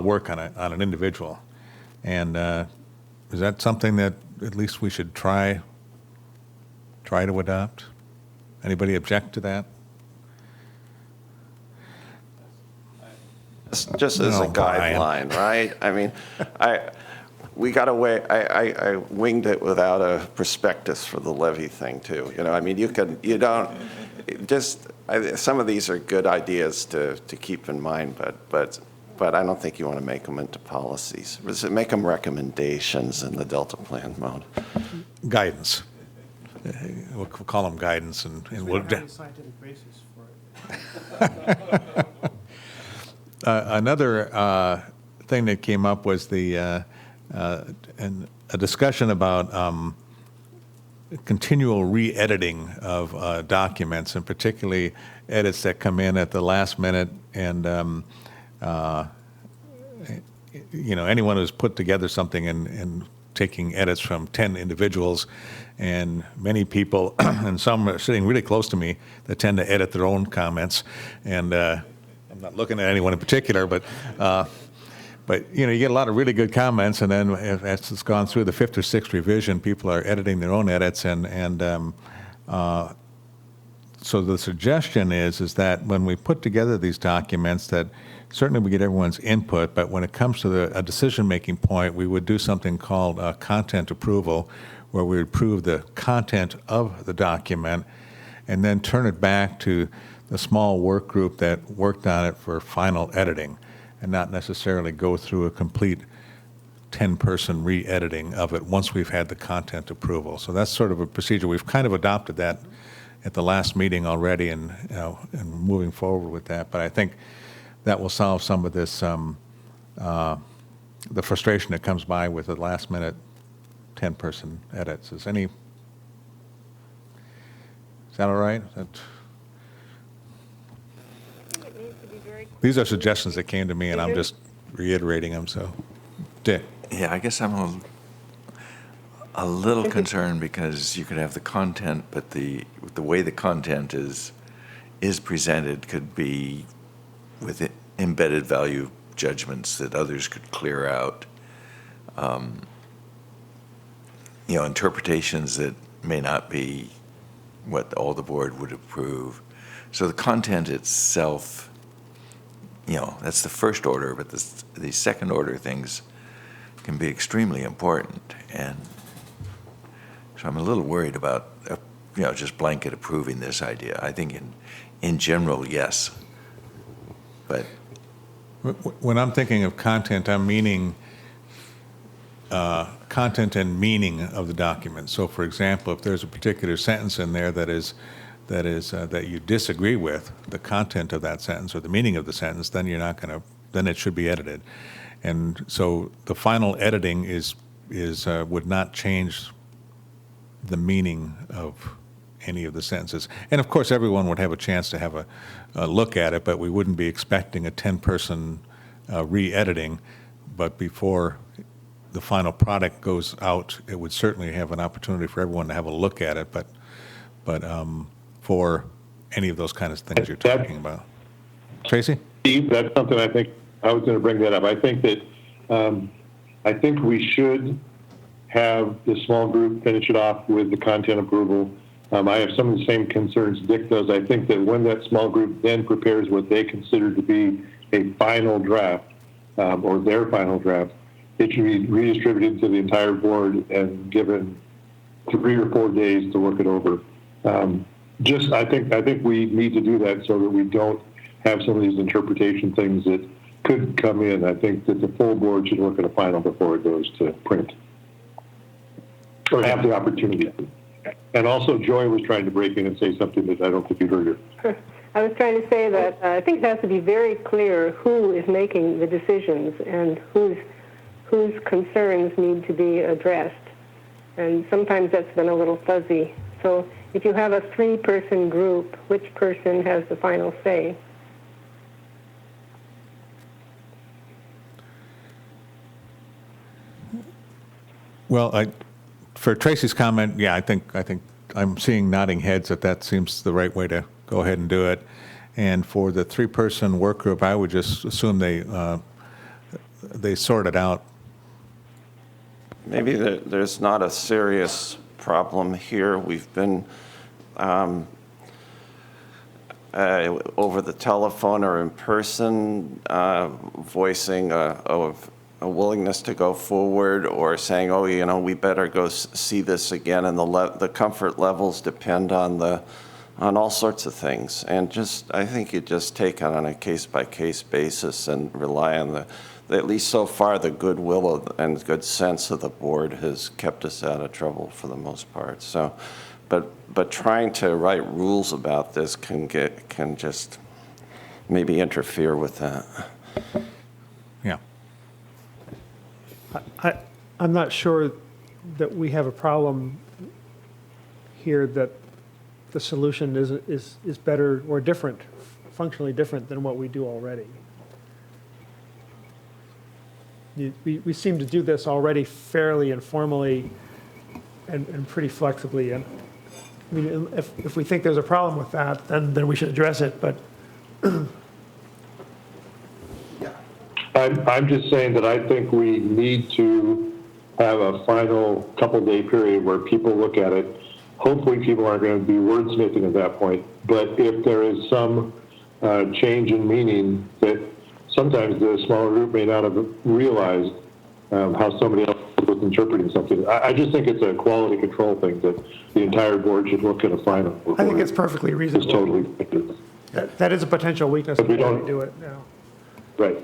work on an individual. And is that something that at least we should try to adopt? Anybody object to that? Just as a No, Brian. guideline, right? I mean, we got away, I winged it without a prospectus for the levy thing too. You know, I mean, some of these are good ideas to keep in mind, but I don't think you want to make them into policies. Make them recommendations in the Delta Plan mode. Guidance. We'll call them guidance, and we'll. Scientific basis for it. Another thing that came up was a discussion about continual re-editing of documents, and particularly edits that come in at the last minute. And anyone who's put together something and taking edits from 10 individuals, and many people, and some are sitting really close to me, that tend to edit their own comments. And I'm not looking at anyone in particular, but you get a lot of really good comments, and then as it's gone through the 5th or 6th revision, people are editing their own edits, and so the suggestion is that when we put together these documents, that certainly we get everyone's input, but when it comes to a decision-making point, we would do something called content approval, where we approve the content of the document and then turn it back to the small work group that worked on it for final editing, and not necessarily go through a complete 10-person re-editing of it once we've had the content approval. So that's sort of a procedure. We've kind of adopted that at the last meeting already, and and moving forward with that. But I think that will solve some of this, the frustration that comes by with the last-minute 10-person edits. Is that all right? These are suggestions that came to me, and I'm just reiterating them. So, Dick. Yeah, I guess I'm a little concerned because you could have the content, but the way the content is presented could be with embedded value judgments that others could clear out. Interpretations that may not be what all the board would approve. So the content itself, that's the first order, but the second order things can be extremely important. And so I'm a little worried about, just blanket approving this idea. I think in general, yes. But when I'm thinking of content, I'm meaning content and meaning of the document. So, for example, if there's a particular sentence in there that you disagree with the content of that sentence or the meaning of the sentence, then then it should be edited. And so the final editing would not change the meaning of any of the sentences. And of course, everyone would have a chance to have a look at it, but we wouldn't be expecting a 10-person re-editing. But before the final product goes out, it would certainly have an opportunity for everyone to have a look at it. But for any of those kind of things you're talking about, Tracy? Steve, that's something I think I was going to bring that up. I think that I think we should have the small group finish it off with the content approval. I have some of the same concerns Dick does. I think that when that small group then prepares what they consider to be a final draft, or their final draft, it should be redistributed to the entire board and given 3 or 4 days to look it over. I think we need to do that so that we don't have some of these interpretation things that could come in. I think that the full board should look at a final before it goes to print, or have the opportunity. And also, Joy was trying to break in and say something that I don't think you heard her. I was trying to say that I think it has to be very clear who is making the decisions and whose concerns need to be addressed. And sometimes that's been a little fuzzy. So if you have a 3-person group, which person has the final say? Well, for Tracy's comment, yeah, I think I'm seeing nodding heads that seems the right way to go ahead and do it. And for the 3-person work group, I would just assume they sort it out. Maybe there's not a serious problem here. We've been over the telephone or in person voicing a willingness to go forward, or saying, oh, we better go see this again, and the comfort levels depend on all sorts of things. And I think you just take it on a case-by-case basis and rely on at least so far, the goodwill and good sense of the board has kept us out of trouble for the most part. So, but trying to write rules about this can just maybe interfere with that. Yeah. I'm not sure that we have a problem here that the solution is better or different, functionally different than what we do already. We seem to do this already fairly informally and pretty flexibly. And I mean, if we think there's a problem with that, then we should address it. But I'm just saying that I think we need to have a final couple-day period where people look at it. Hopefully people aren't going to be wordsmithing at that point. But if there is some change in meaning that sometimes the smaller group may not have realized how somebody else would with interpreting something. I just think it's a quality control thing that the entire board should look at a final report. I think it's perfectly It's reasonable. totally ridiculous. That is a potential weakness of But we the way we don't- do it now. Right.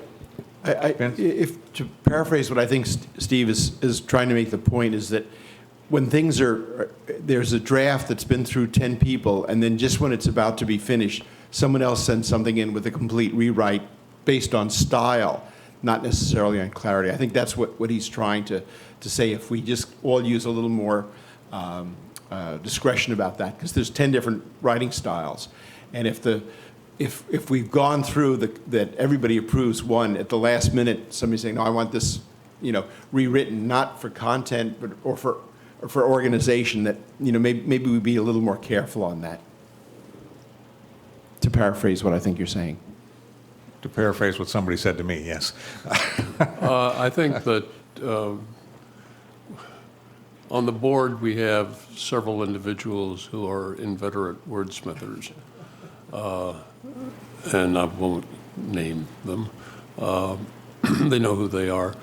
If, to paraphrase what I think Steve is trying to make the point is that when things there's a draft that's been through 10 people, and then just when it's about to be finished, someone else sends something in with a complete rewrite based on style, not necessarily on clarity. I think that's what he's trying to say, if we just all use a little more discretion about that, because there's 10 different writing styles. And if we've gone through that everybody approves one, at the last minute, somebody's saying, no, I want this, rewritten, not for content, but or for organization, that, maybe we'd be a little more careful on that. To paraphrase what I think you're saying. To paraphrase what somebody said to me, yes. I think that on the board, we have several individuals who are inveterate wordsmithers, and I won't name them. They know who they are.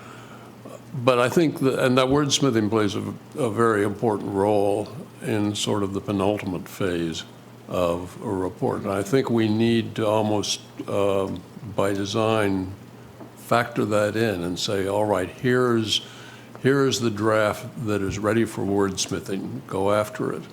But I think and that wordsmithing plays a very important role in sort of the penultimate phase of a report. And I think we need to almost, by design, factor that in and say, all right, here's the draft that is ready for wordsmithing. Go after it.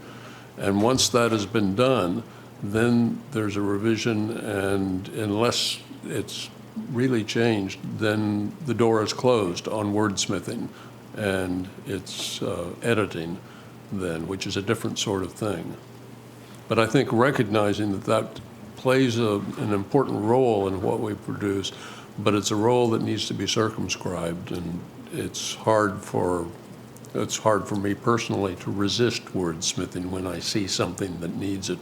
And once that has been done, then there's a revision, and unless it's really changed, then the door is closed on wordsmithing, and it's editing then, which is a different sort of thing. But I think recognizing that plays an important role in what we produce, but it's a role that needs to be circumscribed, and it's hard for me personally to resist wordsmithing when I see something that needs it.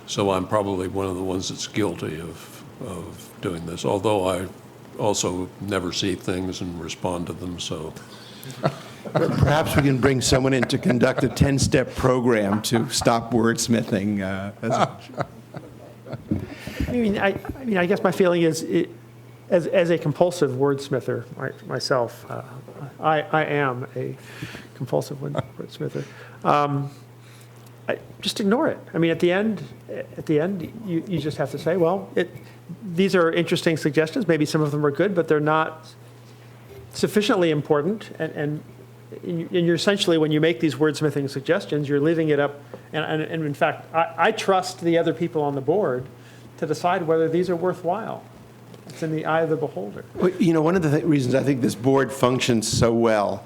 So I'm probably one of the ones that's guilty of doing this, although I also never see things and respond to them, so. Perhaps we can bring someone in to conduct a 10-step program to stop wordsmithing. I guess my feeling is, as a compulsive wordsmither myself, I am a compulsive wordsmither. Just ignore it. I mean, at the end, you just have to say, well, these are interesting suggestions. Maybe some of them are good, but they're not sufficiently important. And you're essentially, when you make these wordsmithing suggestions, you're leaving it up. And in fact, I trust the other people on the board to decide whether these are worthwhile. It's in the eye of the beholder. Well, one of the reasons I think this board functions so well,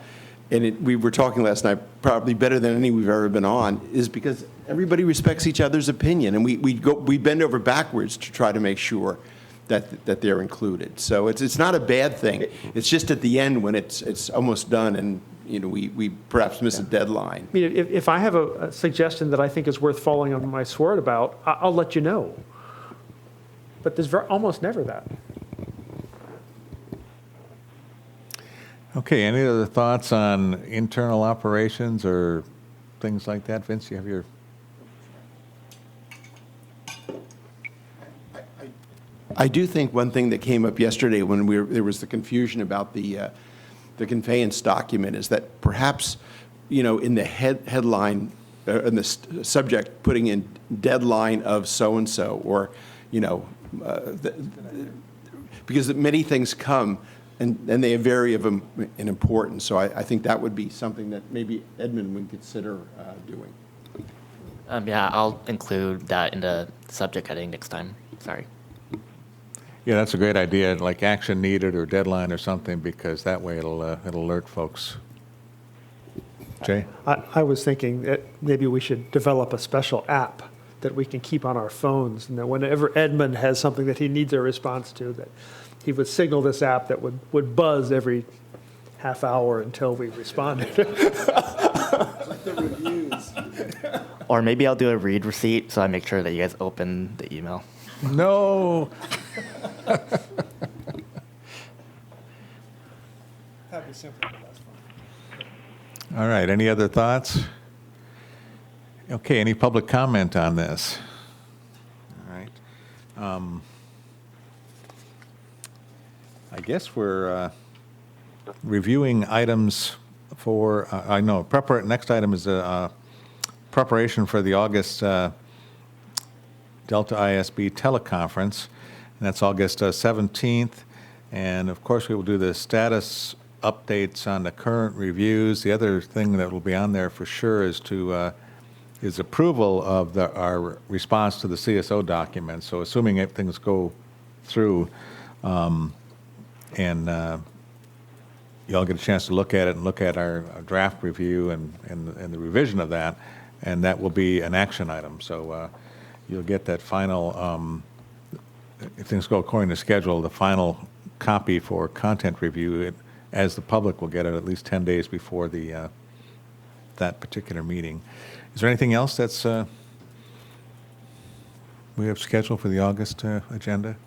and we were talking last night, probably better than any we've ever been on, is because everybody respects each other's opinion, and we bend over backwards to try to make sure that they're included. So it's not a bad thing. It's just at the end when it's almost done, and we perhaps miss a deadline. I mean, if I have a suggestion that I think is worth falling on my sword about, I'll let you know. But there's almost never that. Okay, any other thoughts on internal operations or things like that? Vince, you have your... I do think one thing that came up yesterday when there was the confusion about the conveyance document is that perhaps, in the headline, in the subject, putting in deadline of so-and-so, or, because many things come and they vary in importance. So I think that would be something that maybe Edmund would consider doing. Yeah, I'll include that in the subject heading next time. Sorry. Yeah, that's a great idea, like action needed or deadline or something, because that way it'll alert folks. Jay? I was thinking that maybe we should develop a special app that we can keep on our phones, and that whenever Edmund has something that he needs a response to, that he would signal this app that would buzz every half hour until we responded. Like the reviews. Or maybe I'll do a read receipt so I make sure that you guys open the email. No! That'd be simple, but that's fine. All right, any other thoughts? Okay, any public comment on this? All right. I guess we're reviewing items for, I know, next item is preparation for the August Delta ISB teleconference, and that's August 17th. And of course, we will do the status updates on the current reviews. The other thing that will be on there for sure is is approval of our response to the CSO document. So assuming if things go through, and you all get a chance to look at it and look at our draft review and the revision of that, and that will be an action item. So you'll get that final, if things go according to schedule, the final copy for content review, as the public will get it at least 10 days before that particular meeting. Is there anything else that's we have scheduled for the August agenda?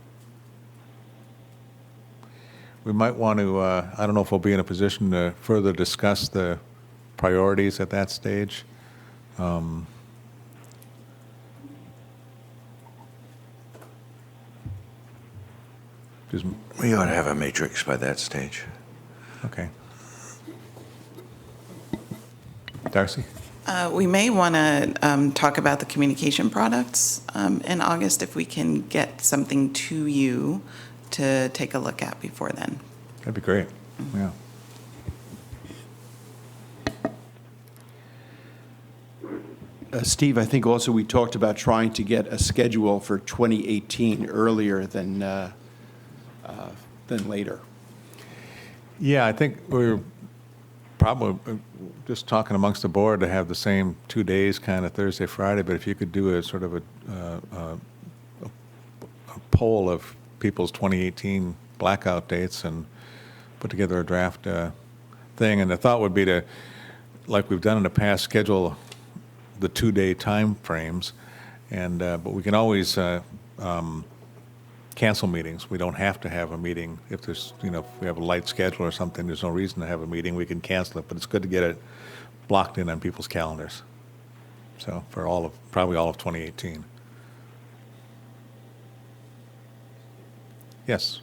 We might want to, I don't know if we'll be in a position to further discuss the priorities at that stage. We ought to have a matrix by that stage. Okay. Darcy? We may want to talk about the communication products in August if we can get something to you to take a look at before then. That'd be great. Yeah. Steve, I think also we talked about trying to get a schedule for 2018 earlier than later. Yeah, I think we're probably just talking amongst the board to have the same 2 days, kind of Thursday, Friday, but if you could do a sort of a poll of people's 2018 blackout dates and put together a draft thing. And the thought would be to, like we've done in the past, schedule the 2-day time frames, and but we can always cancel meetings. We don't have to have a meeting if there's, if we have a light schedule or something, there's no reason to have a meeting, we can cancel it, but it's good to get it blocked in on people's calendars. So for probably all of 2018. Yes.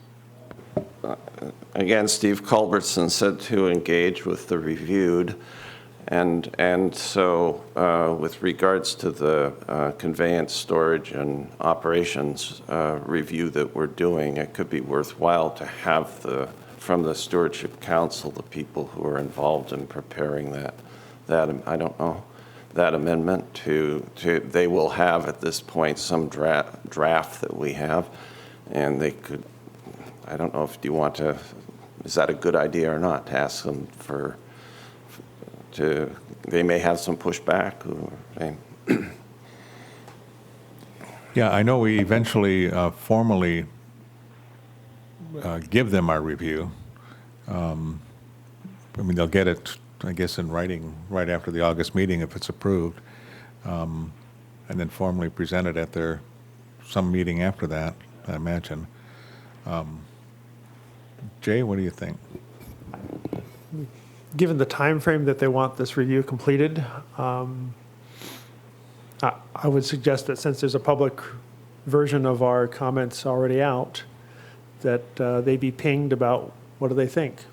Again, Steve Culbertson said to engage with the reviewed, and so with regards to the conveyance, storage, and operations review that we're doing, it could be worthwhile to have from the Stewardship Council, the people who are involved in preparing that I don't know, that amendment to they will have at this point some draft that we have, and they could, I don't know if you want to, is that a good idea or not, to ask them they may have some pushback. Yeah, I know we eventually formally give them our review. They'll get it, I guess, in writing right after the August meeting if it's approved, and then formally present it at some meeting after that, I imagine. Jay, what do you think? Given the time frame that they want this review completed, I would suggest that since there's a public version of our comments already out, that they be pinged about what do they think.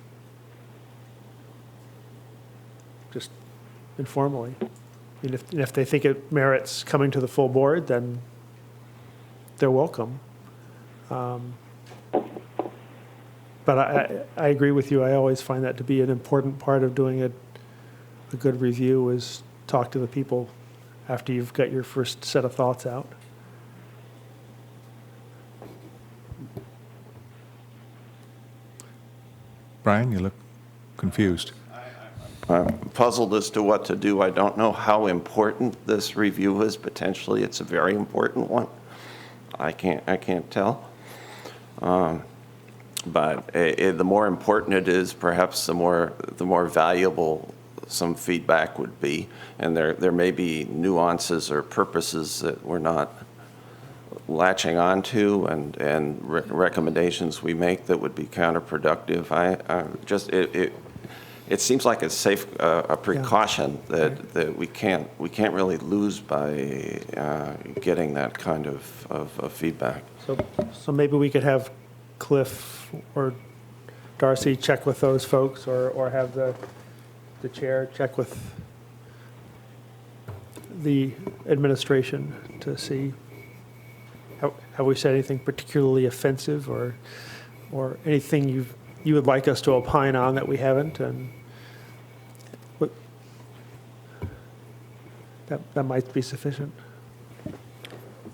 Just informally. And if they think it merits coming to the full board, then they're welcome. But I agree with you. I always find that to be an important part of doing a good review is talk to the people after you've got your first set of thoughts out. Brian, you look confused. I'm puzzled as to what to do. I don't know how important this review is. Potentially, it's a very important one. I can't tell. But the more important it is, perhaps the more valuable some feedback would be. And there may be nuances or purposes that we're not latching onto, and recommendations we make that would be counterproductive. It seems like it's a precaution that we can't really lose by getting that kind of feedback. So maybe we could have Cliff or Darcy check with those folks, or have the the chair check with the administration to see, have we said anything particularly offensive or anything you would like us to opine on that we haven't? And that might be sufficient.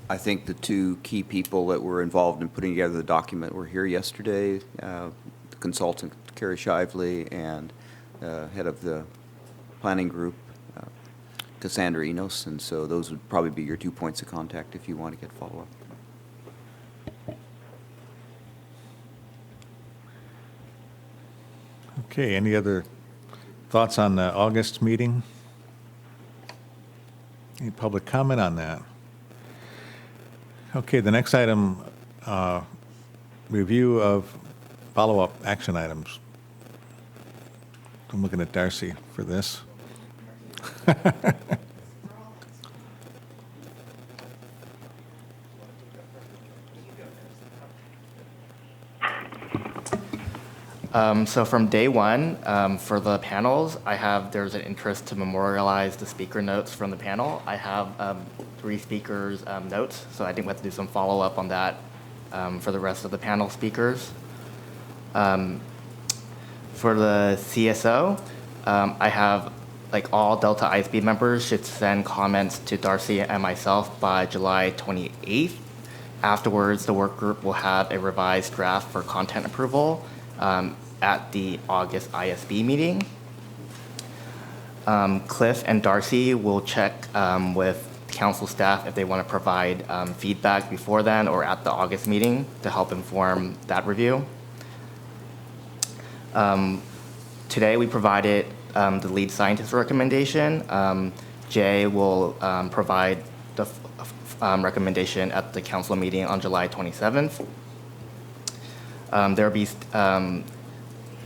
I think the two key people that were involved in putting together the document were here yesterday, the consultant, Carrie Shively, and head of the planning group, Cassandra Enos, and so those would probably be your 2 points of contact if you want to get follow-up. Okay, any other thoughts on the August meeting? Any public comment on that? Okay, the next item, review of follow-up action items. I'm looking at Darcy for this. So from day one, for the panels, there's an interest to memorialize the speaker notes from the panel. I have 3 speakers' notes, so I think we have to do some follow-up on that for the rest of the panel speakers. For the CSO, I have, like, all Delta ISB members should send comments to Darcy and myself by July 28th. Afterwards, the work group will have a revised draft for content approval at the August ISB meeting. Cliff and Darcy will check with council staff if they want to provide feedback before then or at the August meeting to help inform that review. Today we provided the lead scientist recommendation. Jay will provide the recommendation at the council meeting on July 27th.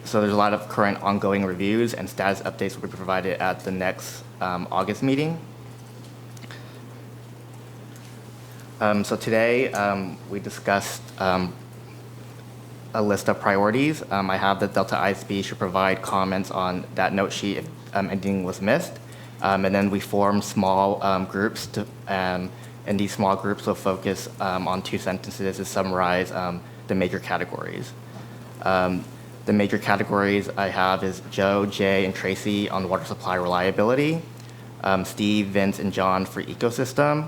So there's a lot of current ongoing reviews and status updates will be provided at the next August meeting. So today we discussed a list of priorities. I have that Delta ISB should provide comments on that note sheet if anything was missed. And then we form small groups, and these small groups will focus on 2 sentences to summarize the major categories. The major categories I have is Joe, Jay, and Tracy on water supply reliability, Steve, Vince, and John for ecosystem,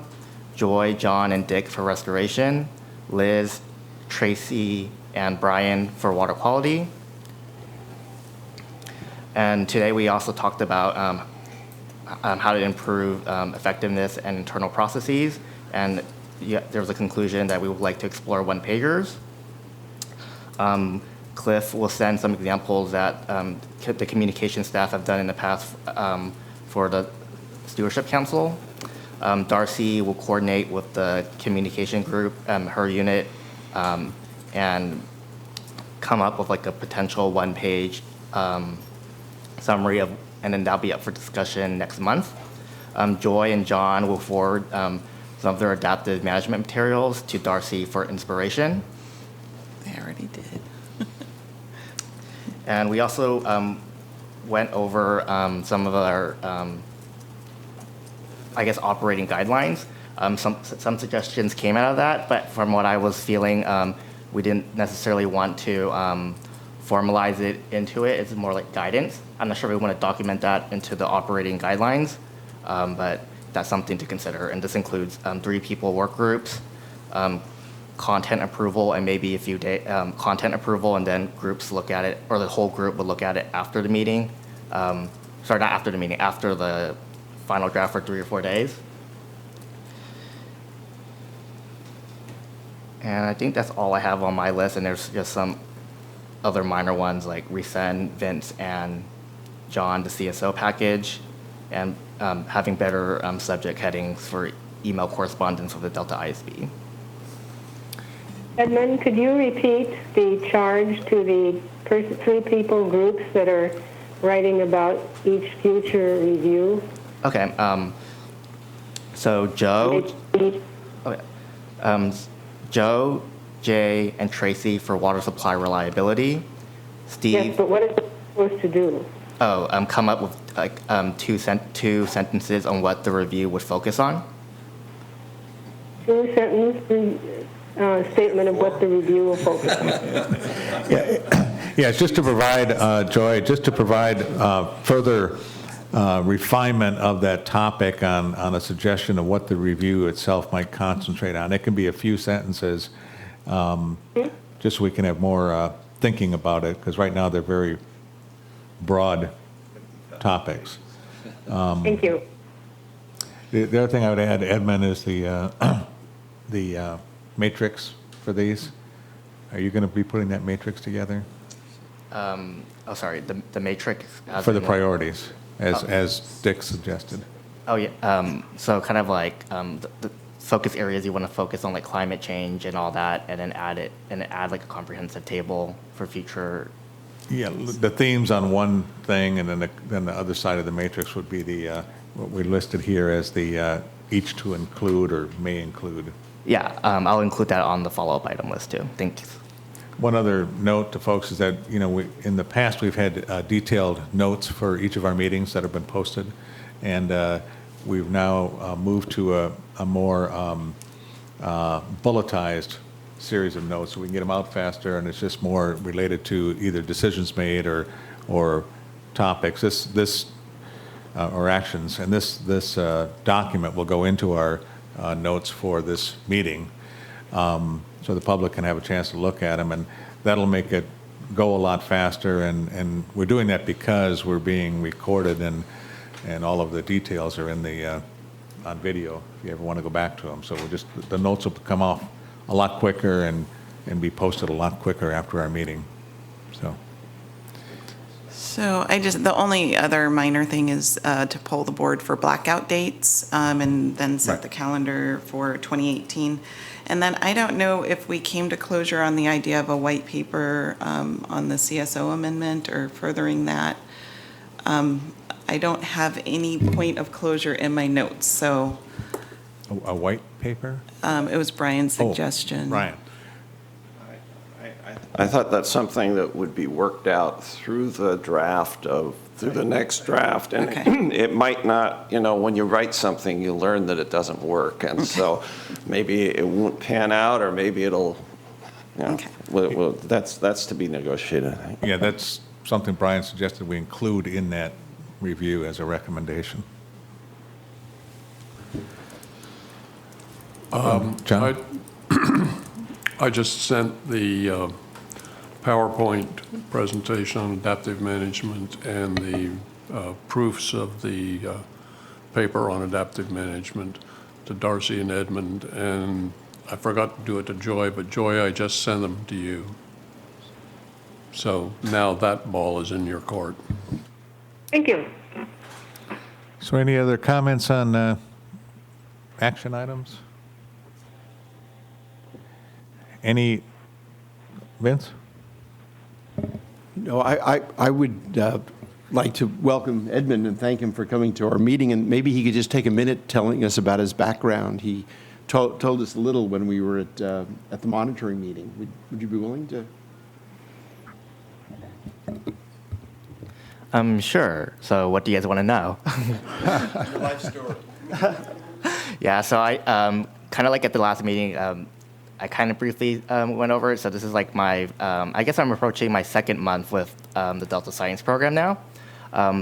Joy, John, and Dick for restoration, Liz, Tracy, and Brian for water quality. And today we also talked about how to improve effectiveness and internal processes. And there was a conclusion that we would like to explore one-pagers. Cliff will send some examples that the communication staff have done in the past for the Stewardship Council. Darcy will coordinate with the communication group, her unit, and come up with like a potential 1-page summary of, and then that'll be up for discussion next month. Joy and John will forward some of their adaptive management materials to Darcy for inspiration. They already did. And we also went over some of our, I guess, operating guidelines. Some suggestions came out of that, but from what I was feeling, we didn't necessarily want to formalize it into it. It's more like guidance. I'm not sure we want to document that into the operating guidelines, but that's something to consider. And this includes 3 people work groups, content approval, and maybe a few content approval, and then groups look at it, or the whole group would look at it after the meeting. Sorry, not after the meeting, after the final draft for 3 or 4 days. And I think that's all I have on my list, and there's just some other minor ones like resend Vince and John the CSO package, and having better subject headings for email correspondence with the Delta ISB. Edmund, could you repeat the charge to the 3 people groups that are writing about each future review? Okay. So Joe, Joe, Jay, and Tracy for water supply reliability. Steve. Yes, but what is it supposed to do? Come up with like two sentences on what the review would focus on. Two-sentence statement of what the review will focus on. Yeah, just to provide, Joy, just to provide further refinement of that topic on a suggestion of what the review itself might concentrate on. It can be a few sentences, just so we can have more thinking about it, because right now they're very broad topics. Thank you. The other thing I would add, Edmund, is the matrix for these. Are you going to be putting that matrix together? Sorry, the matrix. For the priorities, as Dick suggested. Oh, yeah. So kind of like the focus areas you want to focus on, like climate change and all that, and then add like a comprehensive table for future. Yeah, the themes on one thing, and then the other side of the matrix would be the what we listed here as the each to include or may include. Yeah, I'll include that on the follow-up item list too. Thanks. One other note to folks is that, in the past, we've had detailed notes for each of our meetings that have been posted, and we've now moved to a more bulletized series of notes, so we can get them out faster, and it's just more related to either decisions made or topics. Or actions, and this document will go into our notes for this meeting, so the public can have a chance to look at them, and that'll make it go a lot faster. And we're doing that because we're being recorded, and all of the details are in the on video if you ever want to go back to them. So the notes will come off a lot quicker and be posted a lot quicker after our meeting. So the only other minor thing is to poll the board for blackout dates, and then set the calendar for 2018. And then I don't know if we came to closure on the idea of a white paper on the CSO amendment or furthering that. I don't have any point of closure in my notes, so. A white paper? It was Brian's suggestion. Brian. I thought that's something that would be worked out through the next draft. And Okay. it might not, when you write something, you learn that it doesn't work. And so maybe it won't pan out, or maybe it'll, Okay. well, that's to be negotiated, I think. Yeah, that's something Brian suggested we include in that review as a recommendation. John? I just sent the PowerPoint presentation on adaptive management and the proofs of the paper on adaptive management to Darcy and Edmund, and I forgot to do it to Joy, but Joy, I just sent them to you. So now that ball is in your court. Thank you. So any other comments on action items? Vince? No, I would like to welcome Edmund and thank him for coming to our meeting, and maybe he could just take a minute telling us about his background. He told us a little when we were at the monitoring meeting. Would you be willing to? Sure. So what do you guys want to know? Your life story. Yeah, so I kind of like at the last meeting, I kind of briefly went over it. So this is like my, I guess I'm approaching my second month with the Delta Science program now.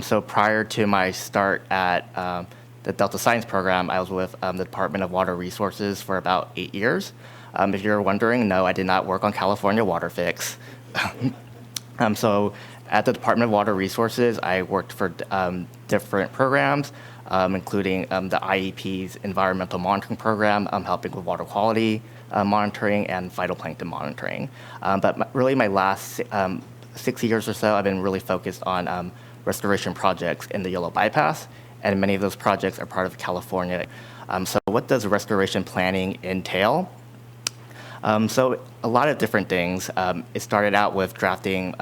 So prior to my start at the Delta Science program, I was with the Department of Water Resources for about 8 years. If you're wondering, no, I did not work on California Water Fix. So at the Department of Water Resources, I worked for different programs, including the IEP's environmental monitoring program, helping with water quality monitoring and phytoplankton monitoring. But really my last 6 years or so, I've been really focused on restoration projects in the Yellow Bypass, and many of those projects are part of California. So what does restoration planning entail? So a lot of different things. It started out with drafting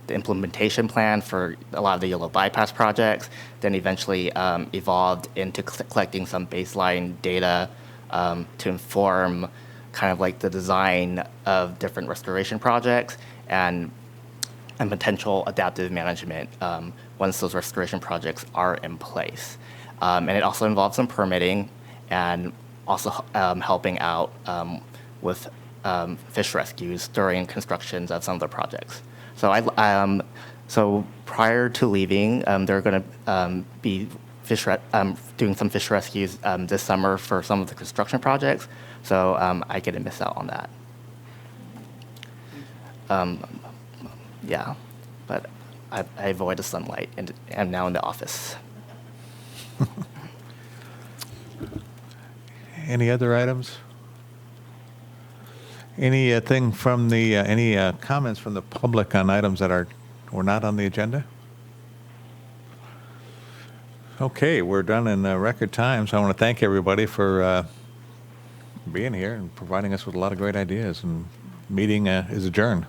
the implementation plan for a lot of the Yellow Bypass projects, then eventually evolved into collecting some baseline data to inform kind of like the design of different restoration projects and potential adaptive management once those restoration projects are in place. And it also involves some permitting and also helping out with fish rescues during constructions of some of the projects. So prior to leaving, they're going to be doing some fish rescues this summer for some of the construction projects. So I get to miss out on that. Yeah, but I avoid the sunlight and am now in the office. Any other items? Anything from the, any comments from the public on items that were not on the agenda? Okay, we're done in record time, so I want to thank everybody for being here and providing us with a lot of great ideas, and meeting is adjourned.